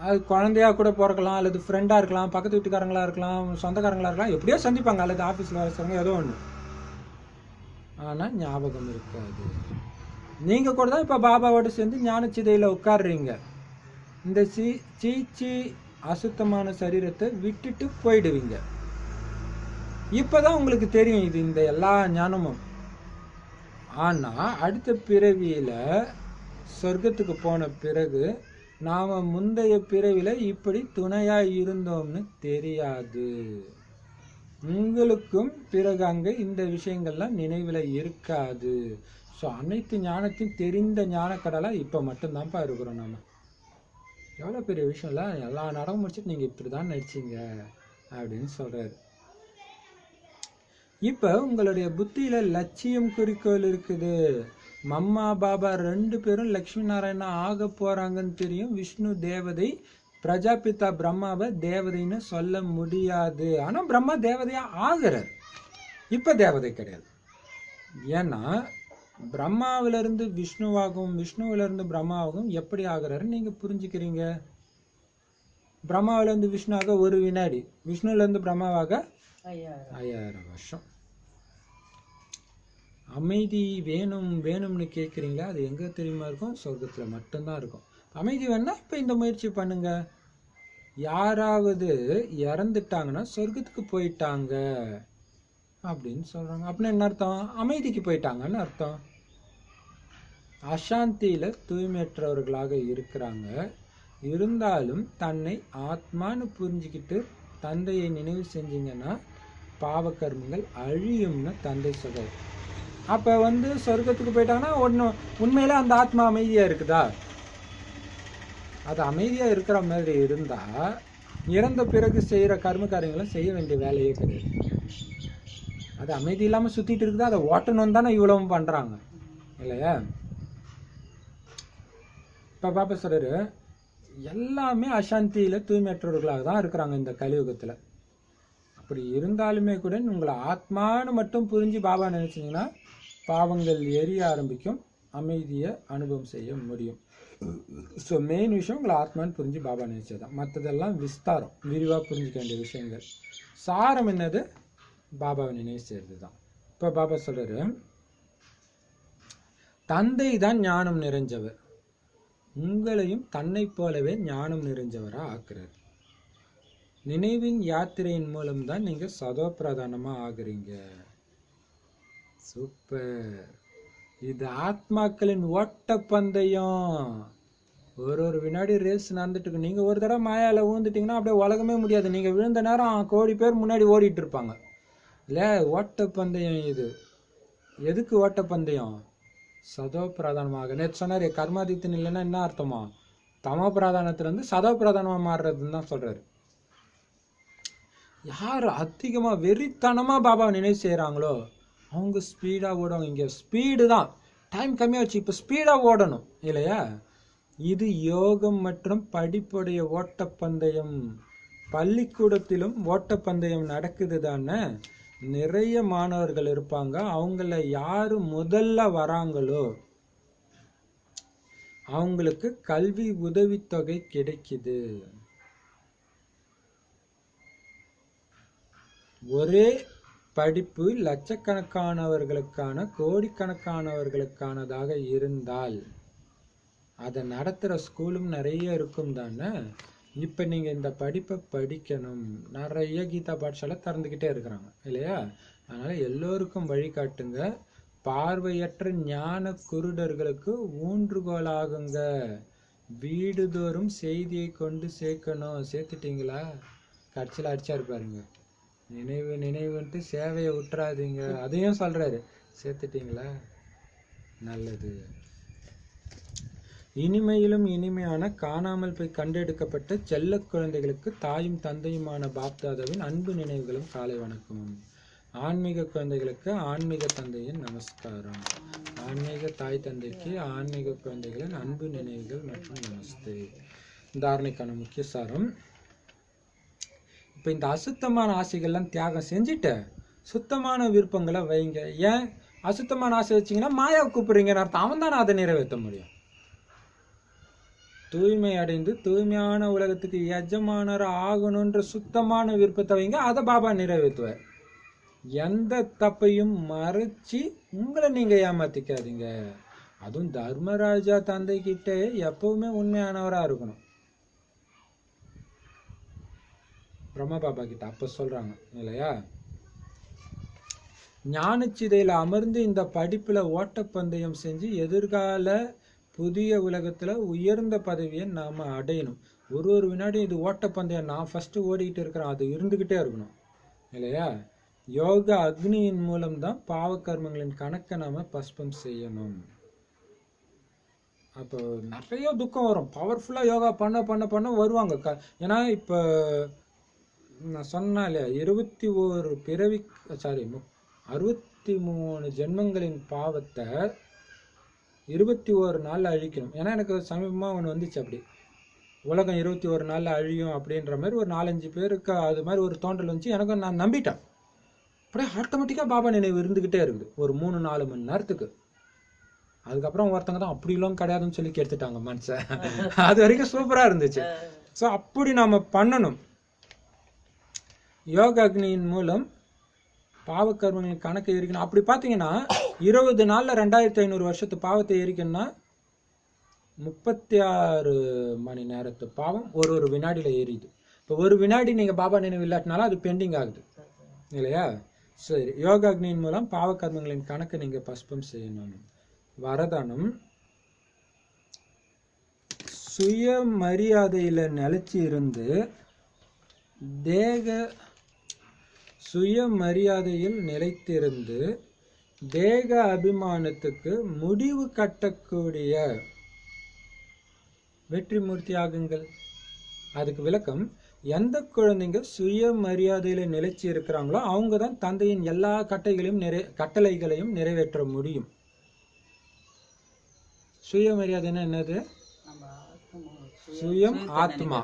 அது குழந்தையா கூட பிறக்கலாம், அல்லது ஃப்ரெண்டா இருக்கலாம், பக்கத்து வீட்டுக்காரங்களா இருக்கலாம், சொந்தக்காரங்களா இருக்கலாம், எப்படியோ சந்திப்பாங்க, அல்லது ஆபீஸ்ல வேலை செய்றவங்க, ஏதோ ஒண்ணு. ஆனா ஞாபகம் இருக்காது. நீங்க கூட தான் இப்ப பாபாவோட சேர்ந்து ஞானச்சிதையில உட்கார்றீங்க. இந்த சீச்சி அசுத்தமான சரீரத்தை விட்டுட்டு போயிடுவீங்க. இப்பதான் உங்களுக்கு தெரியும் இது இந்த எல்லா ஞானமும். ஆனா அடுத்த பிறவியில சொர்க்கத்துக்கு போன பிறகு நாம முந்தைய பிறவில இப்படி துணையா இருந்தோம்னு தெரியாது. உங்களுக்கும் பிறகு அங்க இந்த விஷயங்கள்லாம் நினைவுல இருக்காது. ஸோ அனைத்து ஞானத்தையும் தெரிந்த ஞானக்கடலா இப்ப மட்டும்தான்ப்பா இருக்கிறோம் நாம. எவ்வளவு பெரிய விஷயம் இல்ல. எல்லா நாடகம் முடிச்சுட்டு நீங்க இப்படிதான் நடிச்சீங்க அப்படின்னு சொல்றாரு. இப்ப உங்களுடைய புத்தியில லட்சியம் குறிக்கோள் இருக்குது. மம்மா பாபா 2 பேரும் லட்சுமி நாராயணா ஆக போறாங்கன்னு தெரியும். விஷ்ணு தேவதை, பிரஜாபிதா பிரம்மாவை தேவதைன்னு சொல்ல முடியாது. ஆனா பிரம்மா தேவதையா ஆகிறார். இப்ப தேவதை கிடையாது. ஏன்னா பிரம்மாவிலிருந்து விஷ்ணுவாகவும் விஷ்ணுவிலிருந்து பிரம்மாவாகவும் எப்படி ஆகிறாரு நீங்க புரிஞ்சுக்கிறீங்க. பிரம்மாவிலிருந்து விஷ்ணுவாக 1 வினாடி, விஷ்ணுல இருந்து பிரம்மாவாக 5000 வருஷம். அமைதி வேணும் வேணும்னு கேட்குறீங்களா? அது எங்க தெரியுமா இருக்கும்? சொர்க்கத்துல மட்டும்தான் இருக்கும். அமைதி வேணா இப்ப இந்த முயற்சி பண்ணுங்க. யாராவது இறந்துட்டாங்கன்னா சொர்க்கத்துக்கு போயிட்டாங்க அப்படின்னு சொல்றாங்க. அப்படின்னா என்ன அர்த்தம்? அமைதிக்கு போயிட்டாங்கன்னு அர்த்தம். அசாந்தியில தூய்மையற்றவர்களாக இருக்கிறாங்க. இருந்தாலும் தன்னை ஆத்மான்னு புரிஞ்சுக்கிட்டு தந்தையை நினைவு செஞ்சீங்கன்னா பாவ கர்மங்கள் அழியும்னு தந்தை சொல்றாரு. அப்ப சொர்க்கத்துக்கு போயிட்டாங்கன்னா உண்மையில அந்த ஆத்மா அமைதியா இருக்குதா? அது அமைதியா இருக்கிற மாதிரி இருந்தா இறந்த பிறகு செய்யற கர்ம காரியங்களும் செய்ய வேண்டிய வேலையே கிடையாது. அது அமைதி இல்லாம சுத்திட்டு இருக்குதா, அதை ஓட்டணும் தானே இவ்வளவும் பண்றாங்க இல்லையா? இப்ப பாப்பா சொல்றாரு எல்லாமே அசாந்தியில தூய்மையற்றவர்களாக தான் இருக்கிறாங்க இந்த கலியுகத்துல. அப்படி இருந்தாலுமே கூட உங்களை ஆத்மானு மட்டும் புரிஞ்சு பாபா நினைச்சீங்கன்னா பாவங்கள் எரிய ஆரம்பிக்கும், அமைதியை அனுபவம் செய்ய முடியும். ஸோ மெயின் விஷயம் உங்களை ஆத்மான்னு புரிஞ்சு பாபா நினைச்சதுதான். மற்றதெல்லாம் விஸ்தாரம், விரிவாக புரிஞ்சிக்க வேண்டிய விஷயங்கள். சாரம் என்னது? பாபாவை நினைவு செய்யறது தான். இப்போ பாபா சொல்றாரு தந்தை தான் ஞானம் நிறைஞ்சவர், உங்களையும் தன்னை போலவே ஞானம் நிறைஞ்சவரா ஆக்குறாரு. நினைவின் யாத்திரையின் மூலம்தான் நீங்க சதோ பிரதானமா ஆகுறீங்க. சூப்பர். இது ஆத்மாக்களின் ஓட்ட பந்தயம். ஒரு வினாடி ரேஸ் நடந்துட்டு இருக்கு. நீங்க ஒரு தடவை மாயால ஊந்துட்டீங்கன்னா அப்படியே உலகமே முடியாது. நீங்க விழுந்த நேரம் கோடி பேர் முன்னாடி ஓடிட்டு இருப்பாங்க இல்ல. ஓட்ட பந்தயம் இது. எதுக்கு ஓட்ட பந்தயம்? சதோ பிரதானமாக. நேற்று சொன்னாரு கர்மாதித்தன் இல்லைன்னா என்ன அர்த்தமா? தமோ பிரதானத்துல இருந்து சதோ பிரதானமா மாறுறதுன்னு தான் சொல்றாரு. யார் அதிகமா வெறித்தனமா பாபாவை நினைவு செய்யறாங்களோ அவங்க ஸ்பீடா ஓடுவாங்க. இங்க ஸ்பீடு தான், டைம் கம்மியா வச்சு இப்ப ஸ்பீடா ஓடணும் இல்லையா? இது யோகம் மற்றும் படிப்புடைய ஓட்டப்பந்தயம். பள்ளிக்கூடத்திலும் ஓட்டப்பந்தயம் நடக்குது தானே. நிறைய மாணவர்கள் இருப்பாங்க. அவங்கள யாரு முதல்ல வராங்களோ அவங்களுக்கு கல்வி உதவித்தொகை கிடைக்குது. ஒரே படிப்பு லட்சக்கணக்கானவர்களுக்கான கோடிக்கணக்கானவர்களுக்கானதாக இருந்தால் அதை நடத்துகிற ஸ்கூலும் நிறைய இருக்கும் தானே. இப்போ நீங்கள் இந்த படிப்பை படிக்கணும், நிறைய கீதா பாடசாலை திறந்துக்கிட்டே இருக்கிறாங்க இல்லையா. அதனால் எல்லோருக்கும் வழிகாட்டுங்க. பார்வையற்ற ஞான குருடர்களுக்கு ஊன்றுகோலாகுங்க. வீடுதோறும் செய்தியை கொண்டு சேர்க்கணும். சேர்த்துட்டீங்களா? கட்சியில் அடிச்சாரு பாருங்க, நினைவு நினைவுன்ட்டு சேவையை விட்டுறாதீங்க, அதையும் சொல்றாரு. சேர்த்துட்டீங்களா? நல்லது. இனிமையிலும் இனிமையான காணாமல் போய் கண்டெடுக்கப்பட்ட செல்ல குழந்தைகளுக்கு தாயும் தந்தையுமான பாப்தாதாவின் அன்பு நினைவுகளும் காலை வணக்கமும். ஆன்மீக குழந்தைகளுக்கு ஆன்மீக தந்தையின் நமஸ்காரம். ஆன்மீக தாய் தந்தைக்கு ஆன்மீக குழந்தைகளின் அன்பு நினைவுகள் மற்றும் நமஸ்தே. தாரணைக்கான முக்கிய சாரம். இப்போ இந்த அசுத்தமான ஆசைகள்லாம் தியாகம் செஞ்சுட்டு சுத்தமான விருப்பங்களை வைங்க. ஏன் அசுத்தமான ஆசை வச்சிங்கன்னா மாயாவை கூப்பிடுறீங்கன்னு அர்த்தம். அவன் தானே அதை நிறைவேற்ற முடியும். தூய்மை அடைந்து தூய்மையான உலகத்துக்கு எஜமானர் ஆகணுன்ற சுத்தமான விருப்பத்தை வைங்க, அதை பாபா நிறைவேற்றுவார். எந்த தப்பையும் மறைச்சி உங்களை நீங்க ஏமாத்திக்காதீங்க. அதுவும் தர்மராஜா தந்தை கிட்ட எப்பவுமே உண்மையானவரா இருக்கணும். பிரம்மா பாபா கிட்ட அப்ப சொல்றாங்க இல்லையா, ஞானச்சிதையில அமர்ந்து இந்த படிப்புல ஓட்டப்பந்தயம் செஞ்சு எதிர்கால புதிய உலகத்துல உயர்ந்த பதவியை நாம அடையணும். ஒரு வினாடி இது ஓட்டப்பந்தயம். நான் ஃபர்ஸ்ட் ஓடிக்கிட்டு இருக்கிறேன், அது இருந்துகிட்டே இருக்கணும் இல்லையா. யோக அக்னியின் மூலம்தான் பாவ கர்மங்களின் கணக்கை நாம பஸ்பம் செய்யணும். அப்போ நிறைய துக்கம் வரும். பவர்ஃபுல்லா யோகா பண்ண பண்ண பண்ண வருவாங்க. ஏன்னா இப்ப நான் சொன்னாலே 21 பிறவி 63 ஜென்மங்களின் பாவத்தை 21 நாள்ல அழிக்கணும். ஏன்னா எனக்கு சமீபமா ஒன்று வந்துச்சு, அப்படி உலகம் 21 நாள்ல அழியும் அப்படின்ற மாதிரி ஒரு 4-5 பேருக்கு அது மாதிரி ஒரு தோன்றல் வந்துச்சு. எனக்கு நான் நம்பிட்டேன். அப்படியே ஆட்டோமேட்டிக்கா பாபா நினைவு இருந்துகிட்டே இருக்குது ஒரு 3-4 மணி நேரத்துக்கு. அதுக்கப்புறம் ஒருத்தங்க தான் அப்படிலாம் கிடையாதுன்னு சொல்லி கெடுத்துட்டாங்க மனசை. அது வரைக்கும் சூப்பரா இருந்துச்சு. ஸோ அப்படி நாம பண்ணணும். யோக அக்னியின் மூலம் பாவ கர்மங்களின் கணக்கை எரிக்கணும். அப்படி பார்த்தீங்கன்னா 20 நாள்ல 2500 வருஷத்து பாவத்தை எரிக்கணும்னா 36 மணி நேரத்து பாவம் ஒரு வினாடியில எரியுது. இப்போ ஒரு வினாடி நீங்க பாபா நினைவு இல்லாட்டினாலும் அது பெண்டிங் ஆகுது இல்லையா. சரி, யோக அக்னியின் மூலம் பாவ கர்மங்களின் கணக்கை நீங்க பஸ்பம் செய்யணும். வரதானம். சுய மரியாதையில நிலைச்சி இருந்து சுயமரியாதையில் நிலைத்திருந்து தேக அபிமானத்துக்கு முடிவு கட்டக்கூடிய வெற்றி மூர்த்தி ஆகுங்கள். அதுக்கு விளக்கம், எந்த குழந்தைங்க சுயமரியாதையில நிலைச்சி இருக்கிறாங்களோ அவங்க தான் தந்தையின் எல்லா கட்டளைகளையும் நிறைவேற்ற முடியும். சுயமரியாதைன்னா என்னது? சுயம் ஆத்மா.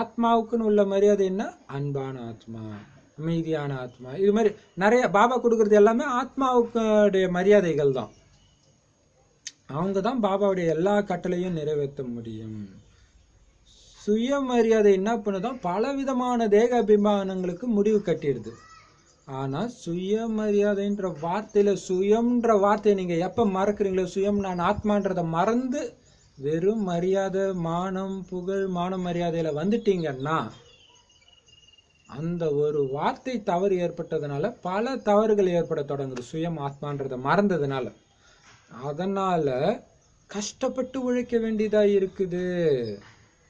ஆத்மாவுக்குன்னு உள்ள மரியாதை என்ன? அன்பான ஆத்மா, அமைதியான ஆத்மா. இது மாதிரி நிறைய பாபா கொடுக்கறது எல்லாமே ஆத்மாவுடைய மரியாதைகள் தான். அவங்க தான் பாபாவுடைய எல்லா கட்டளையும் நிறைவேற்ற முடியும். சுயமரியாதை என்ன பண்ணுதான் பலவிதமான தேக அபிமானங்களுக்கு முடிவு கட்டிடுது. ஆனா சுயமரியாதைன்ற வார்த்தையில சுயம்ன்ற வார்த்தையை நீங்க எப்ப மறக்கிறீங்களோ, சுயம் நான் ஆத்மான்றதை மறந்து வெறும் மரியாதை, மானம், புகழ், மான மரியாதையில வந்துட்டீங்கன்னா அந்த ஒரு வார்த்தை தவறு ஏற்பட்டதுனால பல தவறுகள் ஏற்பட தொடங்குது. சுயம் ஆத்மான்றதை மறந்ததுனால. அதனால கஷ்டப்பட்டு உழைக்க வேண்டியதா இருக்குது.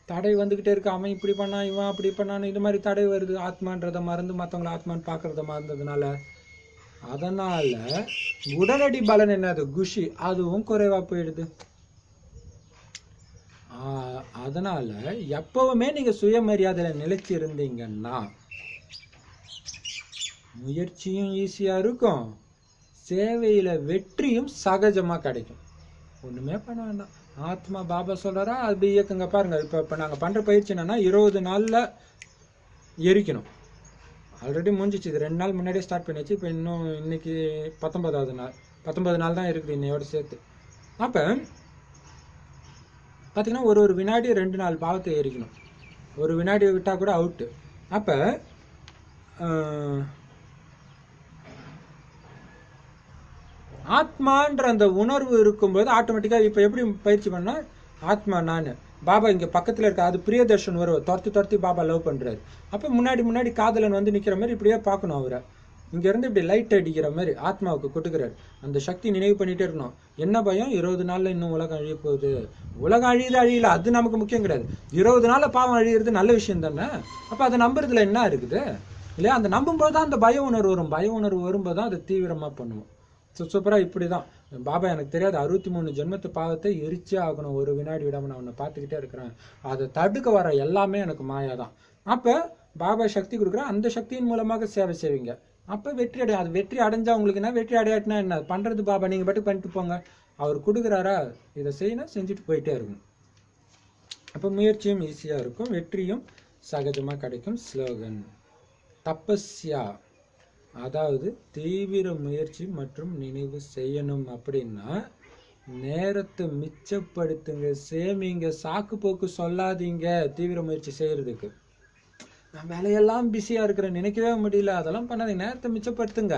தடை வந்துகிட்டே இருக்கு. அவன் இப்படி பண்ணா, இவன் அப்படி பண்ணான்னு இது மாதிரி தடை வருது. ஆத்மான்றதை மறந்து மற்றவங்களை ஆத்மான்னு பார்க்கறத மறந்ததுனால. அதனால உடனடி பலன் என்னது? குஷி, அதுவும் குறைவா போயிடுது. அதனால எப்பவுமே நீங்க சுயமரியாதையில நிலைச்சு இருந்தீங்கன்னா முயற்சியும் ஈஸியா இருக்கும், சேவையில வெற்றியும் சகஜமா கிடைக்கும். ஒண்ணுமே பண்ண வேண்டாம். ஆத்மா பாபா சொல்றாரா அது இயக்குங்க. பாருங்க, இப்ப நாங்க பண்ற பயிற்சி என்னன்னா 20 நாள்ல எரிக்கணும். ஆல்ரெடி முடிஞ்சிச்சு. இது 2 நாள் முன்னாடியே ஸ்டார்ட் பண்ணிச்சு. இப்போ இன்னும் இன்னைக்கு 19வது நாள். 19 நாள் தான் இருக்குது இன்னையோட சேர்த்து. அப்ப பார்த்தீங்கன்னா ஒரு வினாடி 2 நாள் பாவத்தை எரிக்கணும். ஒரு வினாடியை விட்டால் கூட அவுட்டு. அப்போ ஆத்மான்ற அந்த உணர்வு இருக்கும்போது ஆட்டோமேட்டிக்காக இப்போ எப்படி பயிற்சி பண்ணால் ஆத்மா நான் பாபா இங்கே பக்கத்தில் இருக்க அது பிரியதர்ஷன் வருவார், துரத்தி பாபா லவ் பண்ணுறாரு. அப்போ முன்னாடி காதலன் வந்து நிற்கிற மாதிரி இப்படியே பார்க்கணும் அவரை. இங்கேருந்து இப்படி லைட் அடிக்கிற மாதிரி ஆத்மாவுக்கு கொடுக்குறாரு. அந்த சக்தி நினைவு பண்ணிகிட்டே இருக்கணும். என்ன பயம், 20 நாளில் இன்னும் உலகம் அழிய போகுது. உலகம் அழியல, அது நமக்கு முக்கியம் கிடையாது. 20 நாளில் பாவம் அழியிறது நல்ல விஷயம் தானே. அப்போ அதை நம்புறதுல என்ன இருக்குது இல்லையா? அந்த நம்பும்போது தான் அந்த பய உணர்வு வரும். பய உணர்வு வரும்போது தான் அதை தீவிரமாக பண்ணுவோம். சூப்பராக இப்படி தான் பாபா எனக்கு தெரியாது 63 ஜென்மத்து பாவத்தை எரிச்சே ஆகணும், ஒரு வினாடி விடாமல் நான் உன்னை பார்த்துக்கிட்டே இருக்கிறேன், அதை தடுக்க வர எல்லாமே எனக்கு மாயா தான். அப்போ பாபா சக்தி கொடுக்குறேன், அந்த சக்தியின் மூலமாக சேவை செய்வீங்க. அப்போ வெற்றி அடைய, அது வெற்றி அடைஞ்சா உங்களுக்கு என்ன, வெற்றி அடையாட்டினா என்ன பண்ணுறது பாபா, நீங்கள் பாட்டு பண்ணிட்டு போங்க. அவர் கொடுக்குறாரா, இதை செய்யணும், செஞ்சுட்டு போயிட்டே இருக்கணும். அப்போ முயற்சியும் ஈஸியாக இருக்கும், வெற்றியும் சகஜமாக கிடைக்கும். ஸ்லோகன் தபஸ்யா, அதாவது தீவிர முயற்சி மற்றும் நினைவு செய்யணும். அப்படின்னா நேரத்தை மிச்சப்படுத்துங்க, சேமிங்க, சாக்கு போக்கு சொல்லாதீங்க. தீவிர முயற்சி செய்யறதுக்கு நான் வேலையெல்லாம் பிஸியாக இருக்கிறேன், நினைக்கவே முடியல, அதெல்லாம் பண்ணாதீங்க. நேரத்தை மிச்சப்படுத்துங்க.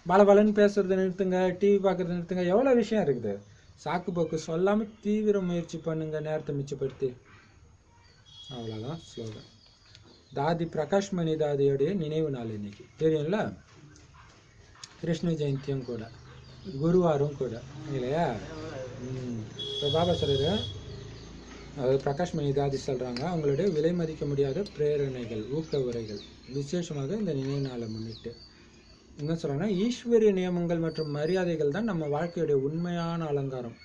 பலன்னு பேசுறதை நிறுத்துங்க, டிவி பார்க்கறத நிறுத்துங்க. எவ்வளோ விஷயம் இருக்குது. சாக்கு போக்கு சொல்லாமல் தீவிர முயற்சி பண்ணுங்க, நேரத்தை மிச்சப்படுத்தி. அவ்வளோதான் ஸ்லோகன். தாதி பிரகாஷ் மணி தாதியோடைய நினைவு நாள் இன்னைக்கு தெரியும்ல, கிருஷ்ண ஜெயந்தியும் கூட, குருவாரும் கூட இல்லையா? இப்போ பாபா சொல்கிற அதாவது பிரகாஷ் மணி தாதி சொல்கிறாங்க, அவங்களுடைய விலை மதிக்க முடியாத பிரேரணைகள், ஊக்க உரைகள், விசேஷமாக இந்த நினைவு நாளை முன்னிட்டு என்ன சொல்கிறாங்கன்னா, ஈஸ்வரிய நியமங்கள் மற்றும் மரியாதைகள் தான் நம்ம வாழ்க்கையுடைய உண்மையான அலங்காரம்.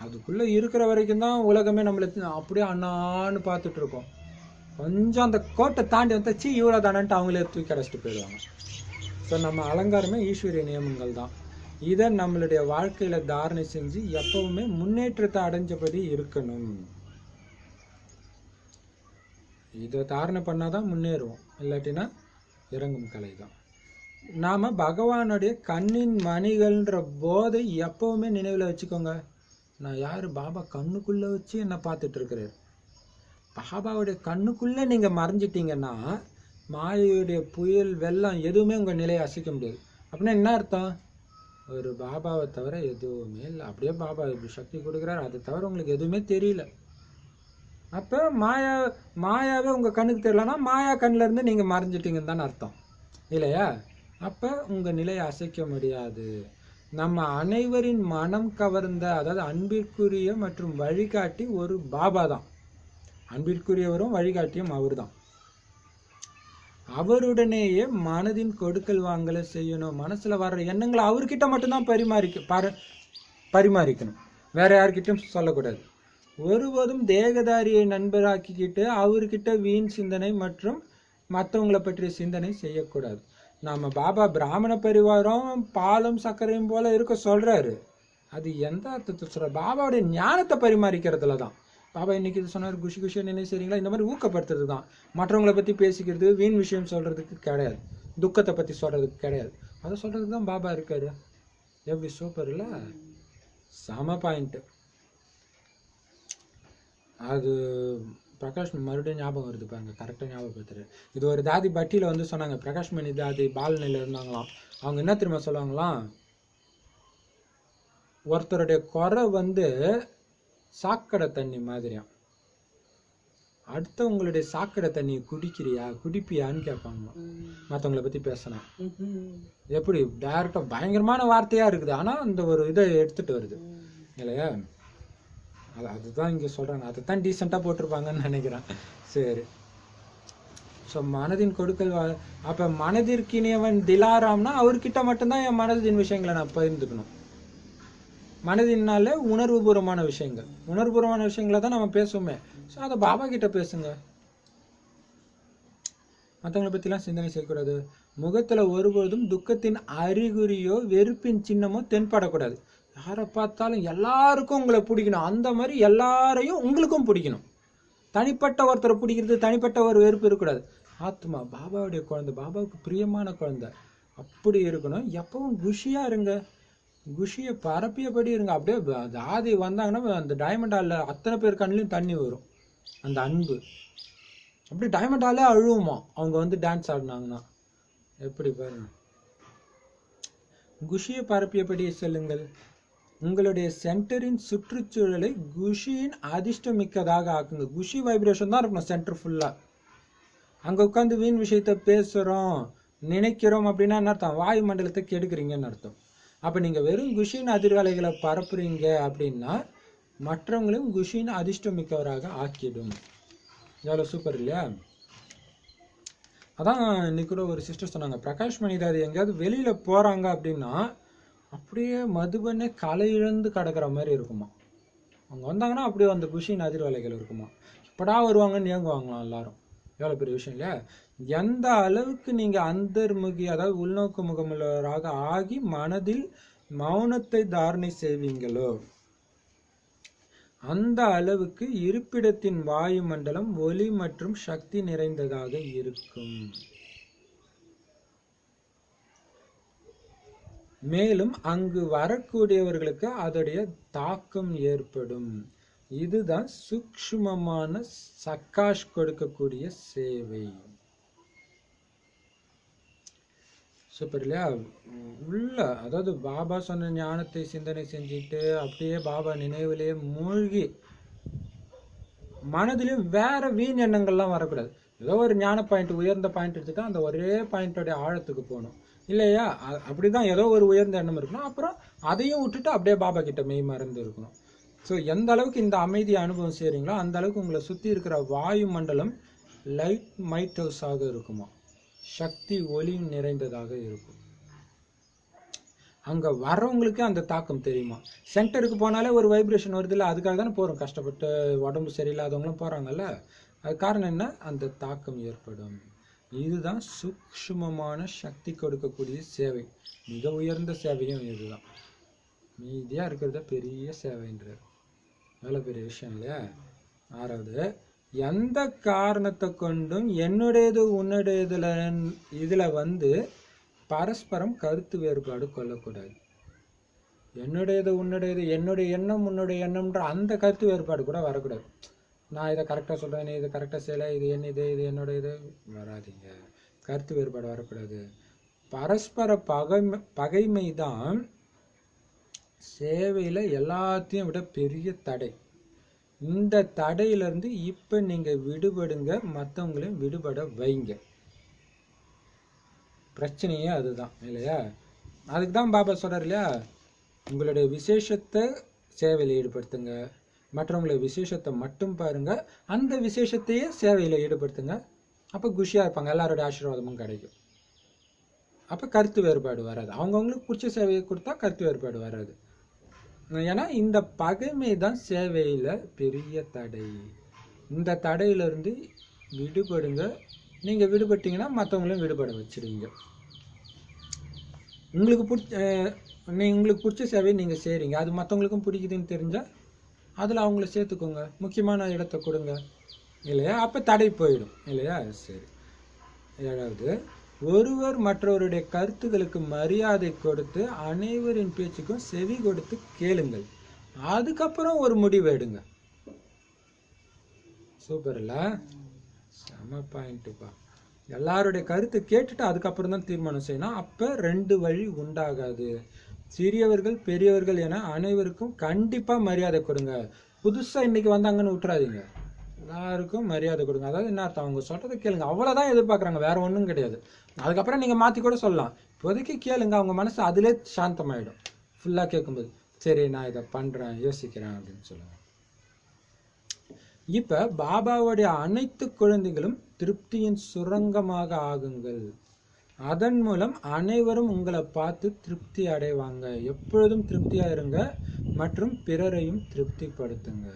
அதுக்குள்ளே இருக்கிற வரைக்கும் தான் உலகமே நம்மளை அப்படியே அண்ணான்னு பார்த்துட்டு இருக்கோம். கொஞ்சம் அந்த கோட்டை தாண்டி வந்தாச்சு இவ்வளோ தானன்ட்டு அவங்களே தூக்கி அடைச்சிட்டு போயிடுவாங்க. ஸோ நம்ம அலங்காரமே ஈஸ்வரிய நியமங்கள் தான். இதை நம்மளுடைய வாழ்க்கையில் தாரணை செஞ்சு எப்பவுமே முன்னேற்றத்தை அடைஞ்சபடி இருக்கணும். இதை தாரணை பண்ணாதான் முன்னேறுவோம், இல்லாட்டினா இறங்கும் கலை தான். நாம் பகவானுடைய கண்ணின் மணிகள்ன்ற போதை எப்பவுமே நினைவில் வச்சுக்கோங்க. நான் யார், பாபா கண்ணுக்குள்ளே வச்சு என்னை பார்த்துட்டு இருக்கிறார். பாபாவுடைய கண்ணுக்குள்ளே நீங்கள் மறைஞ்சிட்டிங்கன்னா மாயையுடைய புயல் வெள்ளம் எதுவுமே உங்கள் நிலையை அசைக்க முடியாது. அப்படின்னா என்ன அர்த்தம், ஒரு பாபாவை தவிர எதுவுமே இல்லை. அப்படியே பாபா இப்படி சக்தி கொடுக்குறாரு, அதை தவிர உங்களுக்கு எதுவுமே தெரியல. அப்போ மாயாவே உங்கள் கண்ணுக்கு தெரியலன்னா மாயா கண்ணிலேருந்து நீங்கள் மறைஞ்சிட்டிங்கன்னு தானே அர்த்தம் இல்லையா? அப்போ உங்கள் நிலையை அசைக்க முடியாது. நம்ம அனைவரின் மனம் கவர்ந்த, அதாவது அன்பிற்குரிய மற்றும் வழிகாட்டி ஒரு பாபா தான். அன்பிற்குரியவரும் வழிகாட்டியும் அவர் தான். அவருடனேயே மனதின் கொடுக்கல் வாங்கலை செய்யணும். மனசில் வர்ற எண்ணங்களை அவர்கிட்ட மட்டும்தான் பரிமாறிக்கணும், வேற யார்கிட்டையும் சொல்லக்கூடாது. ஒருவதும் தேகதாரியை நண்பராக்கிக்கிட்டு அவர்கிட்ட வீண் சிந்தனை மற்றும் மற்றவங்களை பற்றிய சிந்தனை செய்யக்கூடாது. நம்ம பாபா பிராமண பரிவாரம் பாலும் சர்க்கரையும் போல இருக்க சொல்றாரு. அது எந்த அர்த்தத்தை சொல்ற, பாபாவுடைய ஞானத்தை பரிமாறிக்கிறதுல தான். பாபா இன்னைக்கு இது சொன்னார், குஷி குஷியாக நினைவு செய்றீங்களா, இந்த மாதிரி ஊக்கப்படுத்துறது தான். மற்றவங்களை பற்றி பேசிக்கிறது, வீண் விஷயம் சொல்கிறதுக்கு கிடையாது, துக்கத்தை பற்றி சொல்கிறதுக்கு கிடையாது. அதை சொல்கிறதுக்கு தான் பாபா இருக்காரு. எப்படி சூப்பர் இல்லை? சம பாயிண்ட்டு. அது பிரகாஷ் மறுபடியும் ஞாபகம் வருது பாருங்க, கரெக்டாக ஞாபகப்படுத்துறாரு. இது ஒரு தாதி பட்டியில் வந்து சொன்னாங்க, பிரகாஷ் மணி தாதி பால்நிலையில் இருந்தாங்களாம். அவங்க என்ன தெரியுமா சொல்லுவாங்களாம், ஒருத்தருடைய குறை வந்து சாக்கடை தண்ணி மாதிரியாம். அடுத்தவங்களுடைய சாக்கடை தண்ணி குடிப்பியான்னு கேட்பாங்க. மற்றவங்களை பற்றி பேசினா எப்படி டைரக்டாக பயங்கரமான வார்த்தையாக இருக்குது, ஆனால் அந்த ஒரு இதை எடுத்துகிட்டு வருது இல்லையா? அதுதான் இங்கே சொல்கிறாங்க, அதை தான் டீசெண்டாக போட்டிருப்பாங்கன்னு நினைக்கிறேன். சரி, ஸோ மனதின் கொடுக்கல் அப்போ மனதிற்கினியவன் திலாராம்னா அவர்கிட்ட மட்டும்தான் என் மனதின் விஷயங்களை நான் பகிர்ந்துக்கணும். மனதினால உணர்வுபூர்வமான விஷயங்களை தான் நம்ம பேசுவோமே. ஸோ அதை பாபா கிட்ட பேசுங்க. மற்றவங்களை பற்றிலாம் சிந்தனை செய்யக்கூடாது. முகத்தில் ஒருபொழுதும் துக்கத்தின் அறிகுறியோ வெறுப்பின் சின்னமோ தென்படக்கூடாது. யாரை பார்த்தாலும் எல்லாருக்கும் உங்களை பிடிக்கணும், அந்த மாதிரி எல்லாரையும் உங்களுக்கும் பிடிக்கணும். தனிப்பட்ட ஒருத்தரை பிடிக்கிறது, தனிப்பட்ட ஒரு வெறுப்பு இருக்கக்கூடாது. ஆத்மா பாபாவுடைய குழந்தை, பாபாவுக்கு பிரியமான குழந்தை, அப்படி இருக்கணும். எப்பவும் குஷியாக இருங்க, குஷியை பரப்பியபடி இருங்க. அப்படியே ஜாதி வந்தாங்கன்னா அந்த டைமண்ட் ஹாலில் அத்தனை பேர் கண்ணிலையும் தண்ணி வரும். அந்த அன்பு அப்படி டைமண்ட் ஹாலே அழுவுமா அவங்க வந்து டான்ஸ் ஆடினாங்கன்னா. எப்படி பாருங்க. குஷியை பரப்பியபடி செல்லுங்கள். உங்களுடைய சென்டரின் சுற்றுச்சூழலை குஷியின் அதிர்ஷ்டமிக்கதாக ஆக்குங்க. குஷி வைப்ரேஷன் தான் இருக்கணும் சென்டர் ஃபுல்லா. அங்க உட்காந்து வீண் விஷயத்த பேசுறோம் நினைக்கிறோம் அப்படின்னா என்ன அர்த்தம்? வாயு மண்டலத்தை கெடுக்குறீங்கன்னு அர்த்தம். அப்ப நீங்க வெறும் குஷின் அதிர்வலைகளை பரப்புறீங்க அப்படின்னா மற்றவங்களையும் குஷின் அதிர்ஷ்டமிக்கவராக ஆக்கிடும். எவ்வளவு சூப்பர் இல்லையா? அதான் இன்னைக்கு கூட ஒரு சிஸ்டர் சொன்னாங்க, பிரகாஷ் மணிதாதி எங்கேயாவது வெளியில போறாங்க அப்படின்னா அப்படியே மதுபனே கலை இழந்து கிடக்கிற மாதிரி இருக்குமா. அவங்க வந்தாங்கன்னா அப்படியே அந்த குஷின் அதிர்வலைகள் இருக்குமா. இப்படா வருவாங்கன்னு ஏங்குவாங்களாம் எல்லாரும். எவ்வளோ பெரிய விஷயம் இல்லையா? எந்த அளவுக்கு நீங்க அந்தர்முகி அதாவது உள்நோக்கு முகமுள்ளவராக ஆகி மனதில் மௌனத்தை தாரணை செய்வீங்களோ அந்த அளவுக்கு இருப்பிடத்தின் வாயு மண்டலம் ஒளி மற்றும் சக்தி நிறைந்ததாக இருக்கும். மேலும் அங்கு வரக்கூடியவர்களுக்கு அதோடைய தாக்கம் ஏற்படும். இதுதான் சூக்ஷ்மமான சக்காஷ் கொடுக்கக்கூடிய சேவை. சூப்பர் இல்லையா? உள்ள அதாவது பாபா சொன்ன ஞானத்தை சிந்தனை செஞ்சுட்டு அப்படியே பாபா நினைவிலேயே மூழ்கி மனதிலையும் வேற வீண் எண்ணங்கள்லாம் வரக்கூடாது. ஏதோ ஒரு ஞான பாயிண்ட் உயர்ந்த பாயிண்ட் எடுத்துட்டா அந்த ஒரே பாயிண்டோடைய ஆழத்துக்கு போகணும் இல்லையா? அப்படிதான் ஏதோ ஒரு உயர்ந்த எண்ணம் இருக்கணும். அப்புறம் அதையும் விட்டுட்டு அப்படியே பாபா கிட்ட மெய் மறந்து இருக்கணும். ஸோ எந்த அளவுக்கு இந்த அமைதி அனுபவம் செய்றீங்களோ அந்த அளவுக்கு உங்களை சுற்றி இருக்கிற வாயு மண்டலம் லைட் மைட் ஹவுஸாக இருக்குமா, சக்தி ஒளி நிறைந்ததாக இருக்கும். அங்கே வரவங்களுக்கே அந்த தாக்கம் தெரியுமா. சென்டருக்கு போனாலே ஒரு வைப்ரேஷன் வருது இல்லை, அதுக்காக தானே போகிறோம். கஷ்டப்பட்டு உடம்பு சரியில்லாதவங்களும் போகிறாங்கல்ல. அது காரணம் என்ன? அந்த தாக்கம் ஏற்படும். இதுதான் சூக்ஷ்மமான சக்தி கொடுக்கக்கூடிய சேவை. மிக உயர்ந்த சேவையும் இதுதான். மீதியாக இருக்கிறத பெரிய சேவைன்றார். எவ்வளோ பெரிய விஷயம் இல்லையா? ஆறாவது, எந்த காரணத்தை கொண்டும் என்னுடையது உன்னுடையதுல வந்து பரஸ்பரம் கருத்து வேறுபாடு கொள்ளக்கூடாது. என்னுடையது உன்னுடையது, என்னுடைய எண்ணம் உன்னுடைய எண்ணம்ன்ற அந்த கருத்து வேறுபாடு கூட வரக்கூடாது. நான் இதை கரெக்டாக சொல்கிறேன், நீ இதை கரெக்டாக செய்யலை, இது என்னது, இது என்னுடைய இது வராதிங்க. கருத்து வேறுபாடு வரக்கூடாது. பரஸ்பர பகைமை தான் சேவையில் எல்லாத்தையும் விட பெரிய தடை. இந்த தடையிலிருந்து இப்போ நீங்கள் விடுபடுங்க, மற்றவங்களையும் விடுபட வைங்க. பிரச்சனையே அதுதான் இல்லையா? அதுக்கு தான் பாபா சொல்கிறார் இல்லையா, உங்களுடைய விசேஷத்தை சேவையில் ஈடுபடுத்துங்க, மற்றவங்களுடைய விசேஷத்தை மட்டும் பாருங்க, அந்த விசேஷத்தையே சேவையில் ஈடுபடுத்துங்க. அப்போ குஷியாக இருப்பாங்க, எல்லாரோட ஆசீர்வாதமும் கிடைக்கும். அப்போ கருத்து வேறுபாடு வராது. அவங்கவுங்களுக்கு பிடிச்ச சேவையை கொடுத்தா கருத்து வேறுபாடு வராது. ஏன்னா இந்த பகைமை தான் சேவையில் பெரிய தடை. இந்த தடையிலிருந்து விடுபடுங்க. நீங்கள் விடுபட்டீங்கன்னா மற்றவங்களையும் விடுபட வச்சிருவீங்க. உங்களுக்கு பிடிச்ச சேவையை நீங்கள் செய்கிறீங்க, அது மற்றவங்களுக்கும் பிடிக்குதுன்னு தெரிஞ்சால் அதில் அவங்கள சேர்த்துக்கோங்க, முக்கியமான இடத்த கொடுங்க இல்லையா? அப்போ தடை போயிடும் இல்லையா? சரி. ஏழாவது, ஒருவர் மற்றவருடைய கருத்துக்களுக்கு மரியாதை கொடுத்து அனைவரின் பேச்சுக்கும் செவி கொடுத்து கேளுங்கள், அதுக்கப்புறம் ஒரு முடிவு எடுங்க. சூப்பர் இல்ல? செம பாயிண்ட்டுப்பா. எல்லாருடைய கருத்தை கேட்டுட்டு அதுக்கப்புறம் தான் தீர்மானம் செய்யணும். அப்போ ரெண்டு வழி உண்டாகாது. சிறியவர்கள் பெரியவர்கள் என அனைவருக்கும் கண்டிப்பாக மரியாதை கொடுங்க. புதுசாக இன்னைக்கு வந்தாங்கன்னு விட்டுறாதீங்க, எல்லாருக்கும் மரியாதை கொடுங்க. அதாவது என்ன அர்த்தம்? அவங்க சொல்கிறத கேளுங்க, அவ்வளோதான் எதிர்பார்க்குறாங்க, வேற ஒன்றும் கிடையாது. அதுக்கப்புறம் நீங்கள் மாற்றி கூட சொல்லலாம். இப்போதைக்கு கேளுங்க, அவங்க மனசு அதிலே சாந்தமாயிடும். ஃபுல்லாக கேட்கும்போது சரி நான் இதை பண்ணுறேன், யோசிக்கிறேன் அப்படின்னு சொல்லுங்கள். இப்போ பாபாவுடைய அனைத்து குழந்தைகளும் திருப்தியின் சுரங்கமாக ஆகுங்கள். அதன் மூலம் அனைவரும் உங்களை பார்த்து திருப்தி அடைவாங்க. எப்பொழுதும் திருப்தியாக இருங்க மற்றும் பிறரையும் திருப்திப்படுத்துங்க.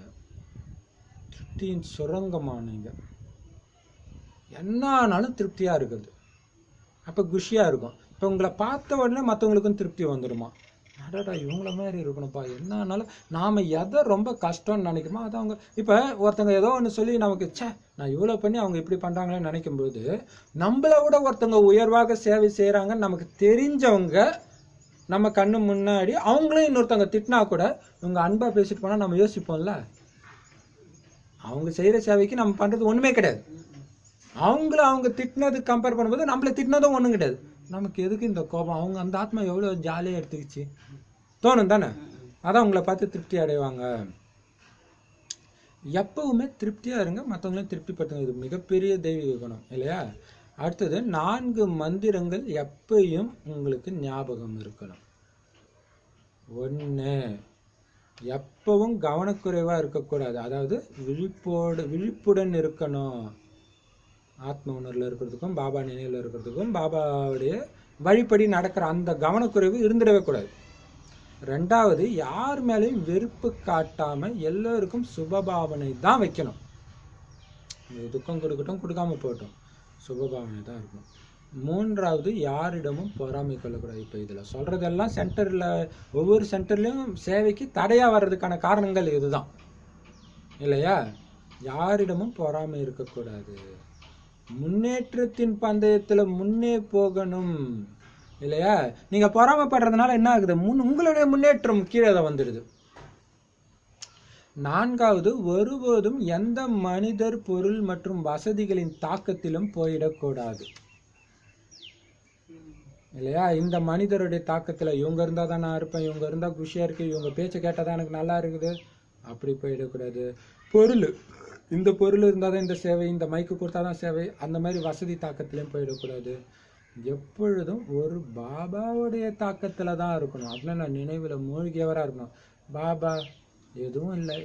திருப்தியின் சுரங்கமானீங்க. என்ன ஆனாலும் திருப்தியாக இருக்குது, அப்போ குஷியாக இருக்கும். இப்போ உங்களை பார்த்த உடனே மற்றவங்களுக்கும் திருப்தி வந்துடுமா, அடடா இவங்கள மாதிரி இருக்கணும்ப்பா. என்ன ஆனாலும் நாம் எதை ரொம்ப கஷ்டம்னு நினைக்கிறோமோ அதை அவங்க இப்போ ஒருத்தங்க ஏதோ ஒன்று சொல்லி நமக்கு நான் இவ்வளோ பண்ணி அவங்க இப்படி பண்ணுறாங்களேன்னு நினைக்கும்போது நம்மளை விட ஒருத்தவங்க உயர்வாக சேவை செய்கிறாங்கன்னு நமக்கு தெரிஞ்சவங்க நம்ம கண்ணு முன்னாடி அவங்களும் இன்னொருத்தவங்க திட்டினா கூட இவங்க அன்பாக பேசிட்டு போனால் நம்ம யோசிப்போம்ல, அவங்க செய்கிற சேவைக்கு நம்ம பண்ணுறது ஒன்றுமே கிடையாது. அவங்க திட்டினது கம்பேர் பண்ணும்போது நம்மளை திட்டினதும் ஒன்றும் கிடையாது. நமக்கு எதுக்கு இந்த கோபம், அவங்க அந்த ஆத்மா எவ்வளோ ஜாலியாக எடுத்துக்கிச்சு தோணும் தானே. அதான் உங்களை பார்த்து திருப்தி அடைவாங்க. எப்பவுமே திருப்தியாக இருங்க, மற்றவங்களையும் திருப்திப்படுத்துங்க. இது மிகப்பெரிய தெய்வீக குணம் இல்லையா. அடுத்தது 4 மந்திரங்கள் எப்பயும் உங்களுக்கு ஞாபகம் இருக்கணும். 1, எப்பவும் கவனக்குறைவாக இருக்கக்கூடாது, அதாவது விழிப்புடன் இருக்கணும். ஆத்ம உணர்வில் இருக்கிறதுக்கும் பாபா நினைவில் இருக்கிறதுக்கும் பாபாவுடைய வழிப்படி நடக்கிற அந்த கவனக்குறைவு இருந்துடவே கூடாது. 2வது, யார் மேலேயும் வெறுப்பு காட்டாம எல்லோருக்கும் சுபபாவனை தான் வைக்கணும். துக்கம் கொடுக்கட்டும் கொடுக்காம போகட்டும், சுபபாவனை தான் இருக்கணும். 3வது, யாரிடமும் பொறாமை கொள்ளக்கூடாது. இப்போ இதில் சொல்றதெல்லாம் சென்டரில் ஒவ்வொரு சென்டர்லையும் சேவைக்கு தடையா வர்றதுக்கான காரணங்கள் இதுதான் இல்லையா. யாரிடமும் பொறாமை இருக்கக்கூடாது, முன்னேற்றத்தின் பந்தயத்துல முன்னே போகணும் இல்லையா. நீங்க பொறாமைப்படுறதுனால என்ன ஆகுது, உங்களுடைய முன்னேற்றம் கீழே வந்துடுது. 4வது, ஒருபோதும் எந்த மனிதர், பொருள் மற்றும் வசதிகளின் தாக்கத்திலும் போயிடக்கூடாது இல்லையா. இந்த மனிதருடைய தாக்கத்துல இவங்க இருந்தா தான் நான் இருப்பேன், இவங்க இருந்தா குஷியா இருக்கு, இவங்க பேச்சை கேட்டாதான் எனக்கு நல்லா இருக்குது, அப்படி போயிடக்கூடாது. பொருள், இந்த பொருள் இருந்தாதான் இந்த சேவை, இந்த மைக்கு கொடுத்தாதான் சேவை, அந்த மாதிரி வசதி தாக்கத்திலையும் போயிடக்கூடாது. எப்பொழுதும் ஒரு பாபாவுடைய தாக்கத்துல தான் இருக்கணும். அப்படின்னா நான் நினைவுல மூழ்கியவரா இருக்கணும். பாபா எதுவும் இல்லை,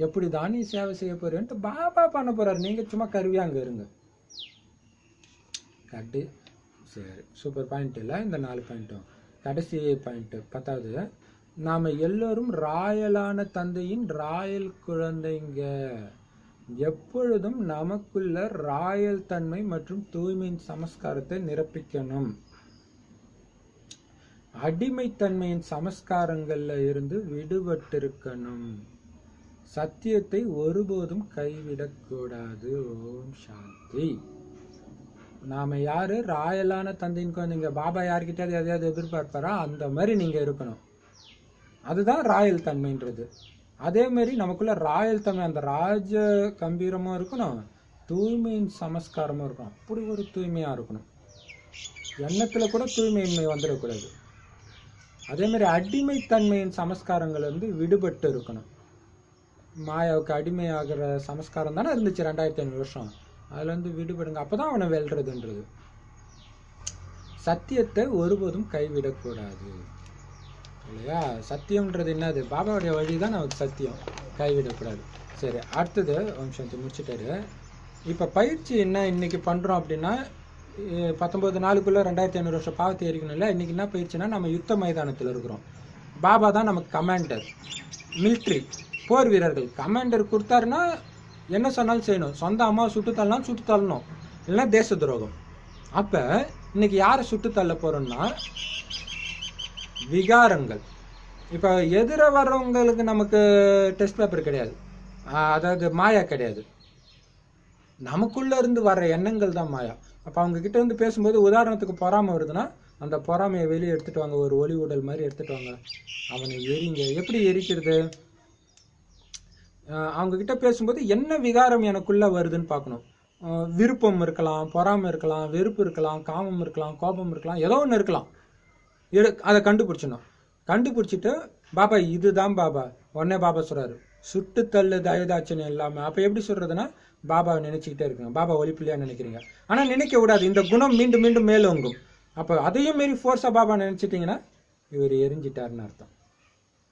எப்படி தான் நீ சேவை செய்ய போறேன்ட்டு பாபா பண்ண போறாரு, நீங்க சும்மா கருவியா அங்க இருங்க. கட்டி சரி, சூப்பர் பாயிண்ட் இல்லை இந்த 4 பாயிண்ட்டும். கடைசி பாயிண்ட் 10வது, நாம எல்லோரும் ராயலான தந்தையின் ராயல் குழந்தைங்க. எப்பொழுதும் நமக்குள்ள ராயல் தன்மை மற்றும் தூய்மையின் சமஸ்காரத்தை நிரப்பிக்கணும். அடிமைத்தன்மையின் சமஸ்காரங்கள்ல இருந்து விடுபட்டிருக்கணும். சத்தியத்தை ஒருபோதும் கைவிடக்கூடாது. ஓம் சாந்தி. நாம யாரு, ராயலான தந்தையின் குழந்தைங்க. பாபா யார்கிட்டயாவது எதையாவது எதிர்பார்ப்பாரா, அந்த மாதிரி நீங்க இருக்கணும். அதுதான் ராயல் தன்மைன்றது. அதே மாதிரி நமக்குள்ள ராயல் தன்மை, அந்த ராஜ கம்பீரமும் இருக்கணும், தூய்மையின் சமஸ்காரமும் இருக்கணும். அப்படி ஒரு தூய்மையா இருக்கணும், எண்ணத்துல கூட தூய்மையின்மை வந்துடக்கூடாது. அதே மாதிரி அடிமைத்தன்மையின் சமஸ்காரங்கள் வந்து விடுபட்டு இருக்கணும். மாயாவுக்கு அடிமையாகிற சமஸ்காரம் தானே இருந்துச்சு 2500 வருஷம், அதுல இருந்து விடுபடுங்க, அப்பதான் அவனை வெல்றதுன்றது. சத்தியத்தை ஒருபோதும் கைவிடக்கூடாது இல்லையா. சத்தியம்ன்றது என்னது, பாபாவுடைய வழிதான் நமக்கு சத்தியம், கைவிடக்கூடாது. சரி, அடுத்தது வம்சத்தை முடிச்சுட்டாரு. இப்ப பயிற்சி என்ன இன்னைக்கு பண்றோம் அப்படின்னா, 19 நாளுக்குள்ள 2500 வருஷம் பாவத்தை எரிக்கணும்ல. இன்னைக்கு என்ன பயிற்சினா, நம்ம யுத்த மைதானத்தில் இருக்கிறோம். பாபா தான் நமக்கு கமாண்டர், மிலிட்ரி, போர் வீரர்கள். கமாண்டர் கொடுத்தாருன்னா என்ன சொன்னாலும் செய்யணும். சொந்த அம்மா சுட்டு தள்ளணும், இல்லைன்னா தேச துரோகம். அப்ப இன்னைக்கு யாரை சுட்டு தள்ள போறோம்னா, விகாரங்கள். இப்ப எதிர வர்றவங்களுக்கு நமக்கு டெஸ்ட் பேப்பர் கிடையாது, அதாவது மாயா கிடையாது, நமக்குள்ள இருந்து வர்ற எண்ணங்கள் தான் மாயா. அப்ப அவங்க கிட்ட இருந்து பேசும்போது, உதாரணத்துக்கு பொறாமை வருதுன்னா, அந்த பொறாமையை வெளியே எடுத்துட்டு வாங்க, ஒரு ஒளி உடல் மாதிரி எடுத்துட்டு வாங்க, அவனை எரிங்க. எப்படி எரிக்கிறது, அவங்க கிட்ட பேசும்போது என்ன விகாரம் எனக்குள்ள வருதுன்னு பார்க்கணும். விருப்பம் இருக்கலாம், பொறாமை இருக்கலாம், வெறுப்பு இருக்கலாம், காமம் இருக்கலாம், கோபம் இருக்கலாம், ஏதோ ஒன்று இருக்கலாம். அதை கண்டுபிடிச்சணும். கண்டுபிடிச்சிட்டு பாபா இதுதான் பாபா, உடனே பாபா சொல்றாரு சுட்டு தள்ளு தயதாட்சணம் இல்லாம. அப்ப எப்படி சொல்றதுன்னா, பாபாவை நினைச்சுக்கிட்டே இருக்குங்க, பாபா ஒளிப்பிள்ளையா நினைக்கிறீங்க, ஆனா நினைக்க விடாது, இந்த குணம் மீண்டும் மீண்டும் மேலோங்கும். அப்ப அதையும் மீறி ஃபோர்ஸா பாபா நினைச்சிட்டீங்கன்னா இவர் எரிஞ்சிட்டாருன்னு அர்த்தம்.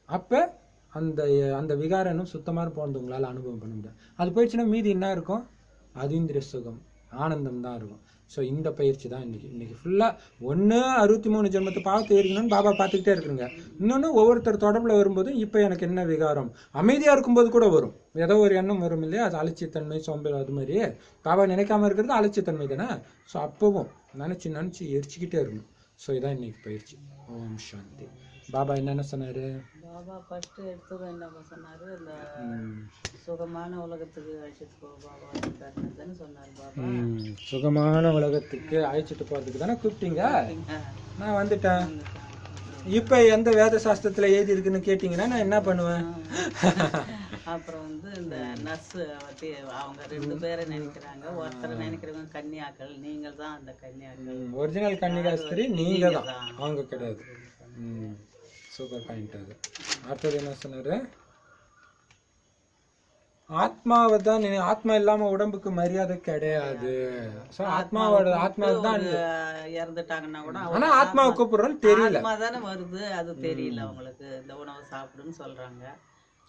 அப்ப அந்த அந்த விகாரம் சுத்தமாக போனது உங்களால் அனுபவம் பண்ண முடியாது. அது போயிடுச்சுன்னா மீதி என்ன இருக்கும், அதீந்திரிய சுகம், ஆனந்தம் தான் இருக்கும். ஸோ இந்த பயிற்சி தான் இன்னைக்கு ஃபுல்லாக. 63 ஜென்மத்தை பாவத்தை இருக்கணும்னு பாபா பார்த்துக்கிட்டே இருக்குங்க. இன்னொன்று, ஒவ்வொருத்தர் தொடர்பில் வரும்போது இப்போ எனக்கு என்ன விகாரம், அமைதியாக இருக்கும்போது கூட வரும், ஏதோ ஒரு எண்ணம் வரும் இல்லையா, அது அலட்சியத்தன்மை, சோம்பல். அது மாதிரி பாபா நினைக்காம இருக்கிறது அலட்சியத்தன்மை தானே. ஸோ அப்பவும் நினச்சி எரிச்சிக்கிட்டே இருக்கணும். ஸோ இதான் இன்னைக்கு பயிற்சி. ஓம் சாந்தி. பாபா என்னென்ன சொன்னாரு, பாபா ஃபர்ஸ்ட் எடுத்ததும் என்ன சொன்னாரு, இந்த சுகமான உலகத்துக்கு அழைச்சிட்டு போ பாபா சொன்னாரு. பாபா சுகமான உலகத்துக்கு அழைச்சிட்டு போறதுக்கு தானே கூப்பிட்டீங்க, நான் வந்துட்டேன். இப்ப எந்த வேத சாஸ்திரத்துல எழுதி இருக்குன்னு கேட்டீங்கன்னா நான் என்ன பண்ணுவேன், அப்புறம் வந்து இந்த நர்ஸ் பற்றி அவங்க 2 பேரை நினைக்கிறாங்க. ஒருத்தர் நினைக்கிறவங்க கன்னியாக்கள், நீங்கள் தான் அந்த கன்னியாக்கள். ஒரிஜினல் கன்னிகாஸ்திரி நீங்க தான், அவங்க கிடையாது. சூப்பர் பாயிண்ட் அது. அடுத்தது என்ன சொன்னாரு? ஆத்மாவை தான் ஆத்மா இல்லாம உடம்புக்கு மரியாதை கிடையாது. ஸோ ஆத்மாவுக்கு தான் இறந்துட்டாங்கன்னா கூட ஆனா ஆத்மாவை கூப்பிடுறோன்னு தெரியல. ஆத்மா தானே வருது, அது தெரியல அவங்களுக்கு. இந்த உணவை சாப்பிடுன்னு சொல்றாங்க,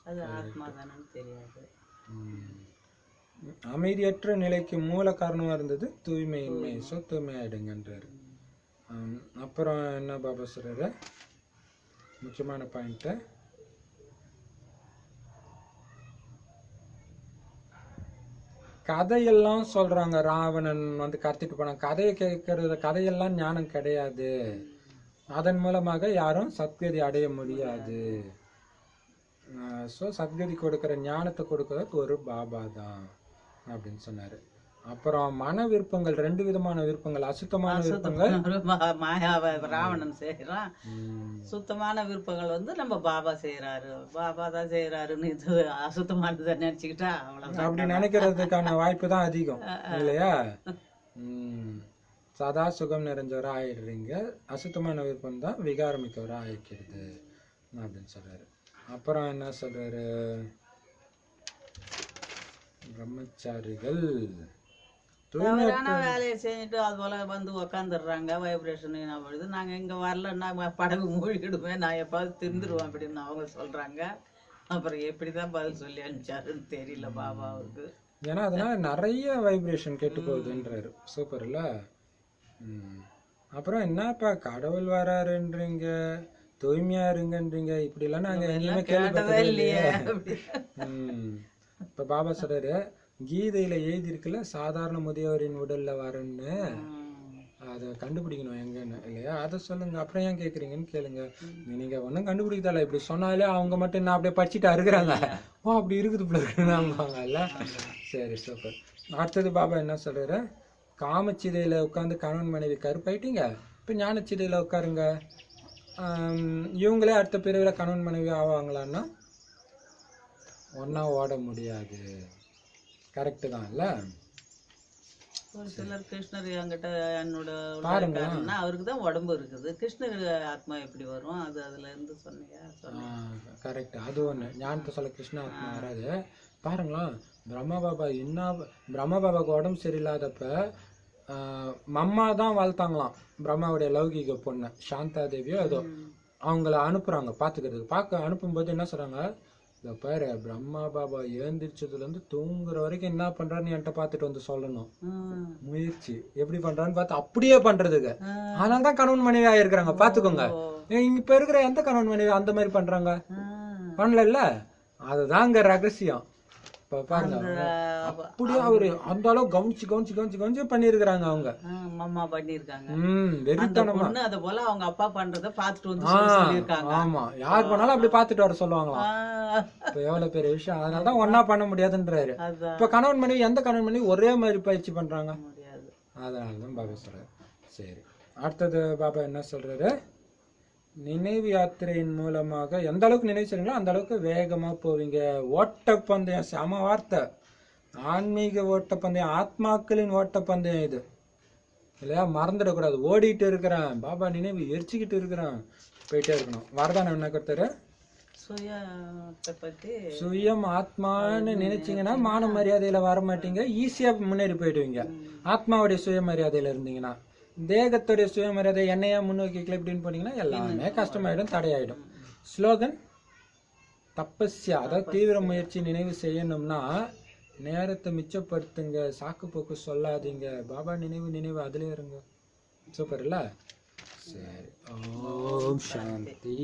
அது ஆத்மா தானேன்னு தெரியாது. அமைதியற்ற நிலைக்கு மூல காரணமா இருந்தது தூய்மையின்மை. ஸோ தூய்மை ஆயிடுங்கன்றாரு. அப்புறம் என்ன பாபா சொல்றாரு? முக்கியமான பாயிண்ட், கதையெல்லாம் சொல்றாங்க. ராவணன் வந்து கடத்திட்டு போனான், கதையை கேட்கறது, கதையெல்லாம் ஞானம் கிடையாது. அதன் மூலமாக யாரும் சத்கதி அடைய முடியாது. ஸோ சத்கதி கொடுக்கிற ஞானத்தை கொடுக்கறதுக்கு ஒரு பாபா தான் அப்படின்னு சொன்னாரு. அப்புறம் மன விருப்பங்கள் 2 விதமான விருப்பங்கள், அசுத்தமான விருப்பங்கள் மாயாவை ராவணன் செய்யறான். சுத்தமான விருப்பங்கள் வந்து நம்ம பாபா செய்யறாரு, பாபா தான் செய்யறாருன்னு இது அசுத்தமானதை நினைச்சுக்கிட்டா அவ்வளவுதான். அப்படி நினைக்கிறதுக்கான வாய்ப்பு தான் அதிகம் இல்லையா? சதா சுகம் நிறைஞ்சவரா ஆயிடுறீங்க, அசுத்தமான விருப்பம் தான் விகாரமிக்கவரா ஆயிக்கிறது அப்படின்னு சொல்றாரு. அப்புறம் என்ன சொல்றாரு? பிரம்மச்சாரிகள் தவறான வேலையை செஞ்சுட்டு அது போல வந்து உக்காந்துடுறாங்க. வைப்ரேஷன் என்ன பண்ணுது, நாங்க இங்க வரலன்னா படகு மூழ்கிடுமே, நான் எப்பாவது திருந்துருவேன் அப்படின்னு அவங்க சொல்றாங்க. அப்புறம் எப்படிதான் பதில் சொல்லி அனுப்பிச்சாருன்னு தெரியல பாபாவுக்கு. ஏன்னா அதனால நிறைய வைப்ரேஷன் கெட்டு போகுதுன்றாரு. சூப்பர்ல. அப்புறம் என்னப்பா கடவுள் வராருன்றீங்க, தூய்மையா இருங்கன்றீங்க, இப்படி எல்லாம் நாங்க எங்கேயுமே கேள்விப்பட்டதே இல்லையே. இப்ப பாபா சொல்றாரு, கீதையில எழுதி இருக்குல்ல, சாதாரண முதியவரின் உடல்ல வரன்னு, அதை கண்டுபிடிக்கணும் எங்கன்னு இல்லையா? அதை சொல்லுங்க. அப்புறம் ஏன் கேக்குறீங்கன்னு கேளுங்க. நீங்க ஒன்னும் கண்டுபிடிக்கல, இப்படி சொன்னாலே அவங்க மட்டும் என்ன அப்படியே படிச்சுட்டு இருக்கிறாங்க, ஓ அப்படி இருக்குது இப்படி இருக்குன்னு. சரி சூப்பர். அடுத்தது பாபா என்ன சொல்றாரு? காமச்சிதையில உட்காந்து கணவன் மனைவி கருப்பாயிட்டீங்க, இப்ப ஞானச்சிதையில உட்காருங்க. இவங்களே அடுத்த பிரிவுல கணவன் மனைவி ஆவாங்களான்னா ஒன்னா ஓட முடியாது. கரெக்டு தான் இல்ல? ஒரு சிலர் கிருஷ்ணர் என்கிட்ட என்னோட இருக்காருன்னா அவருக்கு தான் உடம்பு இருக்குது, கிருஷ்ணர் ஆத்மா எப்படி வரும்? அது அதுல இருந்து சொன்னீங்க. கரெக்ட். அது ஒண்ணு ஞானத்தை சொல்ல கிருஷ்ண ஆத்மா வராது. பாருங்களா, பிரம்ம பாபாவுக்கு உடம்பு சரியில்லாதப்ப மம்மா தான் வளர்த்தாங்களாம் பிரம்மாவுடைய லௌகிக பொண்ணு சாந்தா தேவியோ ஏதோ. அவங்கள அனுப்புறாங்க பாத்துக்கிறதுக்கு. பார்க்க அனுப்பும்போது என்ன சொல்றாங்க, இந்த பாரு பிரம்மா பாபா ஏந்திரிச்சதுல இருந்து தூங்குற வரைக்கும் என்ன பண்றாருன்னு என்கிட்ட பாத்துட்டு வந்து சொல்லணும். முயற்சி எப்படி பண்றான்னு பார்த்து அப்படியே பண்றதுக்கு. அதனாலதான் கணவன் மனைவி ஆயிருக்கிறாங்க. பாத்துக்கோங்க, இப்ப இருக்கிற எந்த கணவன் மனைவி அந்த மாதிரி பண்றாங்க? பண்ணல. அதுதான் இங்க ரகசியம். இப்ப பாருங்க, அப்படியே அவரு அந்த அளவு கவனிச்சு பண்ணிருக்காங்க. அவங்க அம்மா பண்ணிருக்காங்க. வெறித்தனமா அத போல அவங்க அப்பா பண்றத பாத்துட்டு வந்து சொல்லிருக்காங்க. ஆமா, யார் பண்ணாலும் அப்படி பாத்துட்டு வர சொல்லுவாங்களாம். இப்ப எவ்வளவு பெரிய விஷயம். அதனாலதான் ஒன்னா பண்ண முடியாதுன்றாரு. இப்ப கணவன் மனைவி எந்த கணவன் மனைவி ஒரே மாதிரி பயிற்சி பண்றாங்க? அதனாலதான் பாபா சொல்றாரு. சரி, அடுத்தது பாபா என்ன சொல்றாரு? நினைவு யாத்திரையின் மூலமாக எந்த அளவுக்கு நினைவு செய்றீங்களோ அந்த அளவுக்கு வேகமா போவீங்க. ஓட்டப்பந்தயம், சம வார்த்தை. ஆன்மீக ஓட்டப்பந்தயம், ஆத்மாக்களின் ஓட்டப்பந்தயம் இது இல்லையா? மறந்துடக்கூடாது. ஓடிட்டு இருக்கிறான் பாபா, நினைவு எரிச்சுக்கிட்டு இருக்கிறான், போயிட்டே இருக்கணும். வரதானம் என்ன கொடுத்தாரு? சுயம் ஆத்மான்னு நினைச்சீங்கன்னா மான மரியாதையில வர மாட்டீங்க, ஈஸியா முன்னேறி போயிடுவீங்க. ஆத்மாவுடைய சுயமரியாதையில இருந்தீங்கன்னா, தேகத்துடைய சுயமரியாதை என்னையா முன்னோக்கிக்கல இப்படின்னு போனீங்கன்னா எல்லாமே கஷ்டமாயிடும், தடையாயிடும். ஸ்லோகன் தபஸ்யா, அதாவது தீவிர முயற்சி. நினைவு செய்யணும்னா நேரத்தை மிச்சப்படுத்துங்க, சாக்கு போக்கு சொல்லாதீங்க. பாபா நினைவு அதுல இருங்க. சூப்பர் இல்ல? சரி, ஓம் சாந்தி.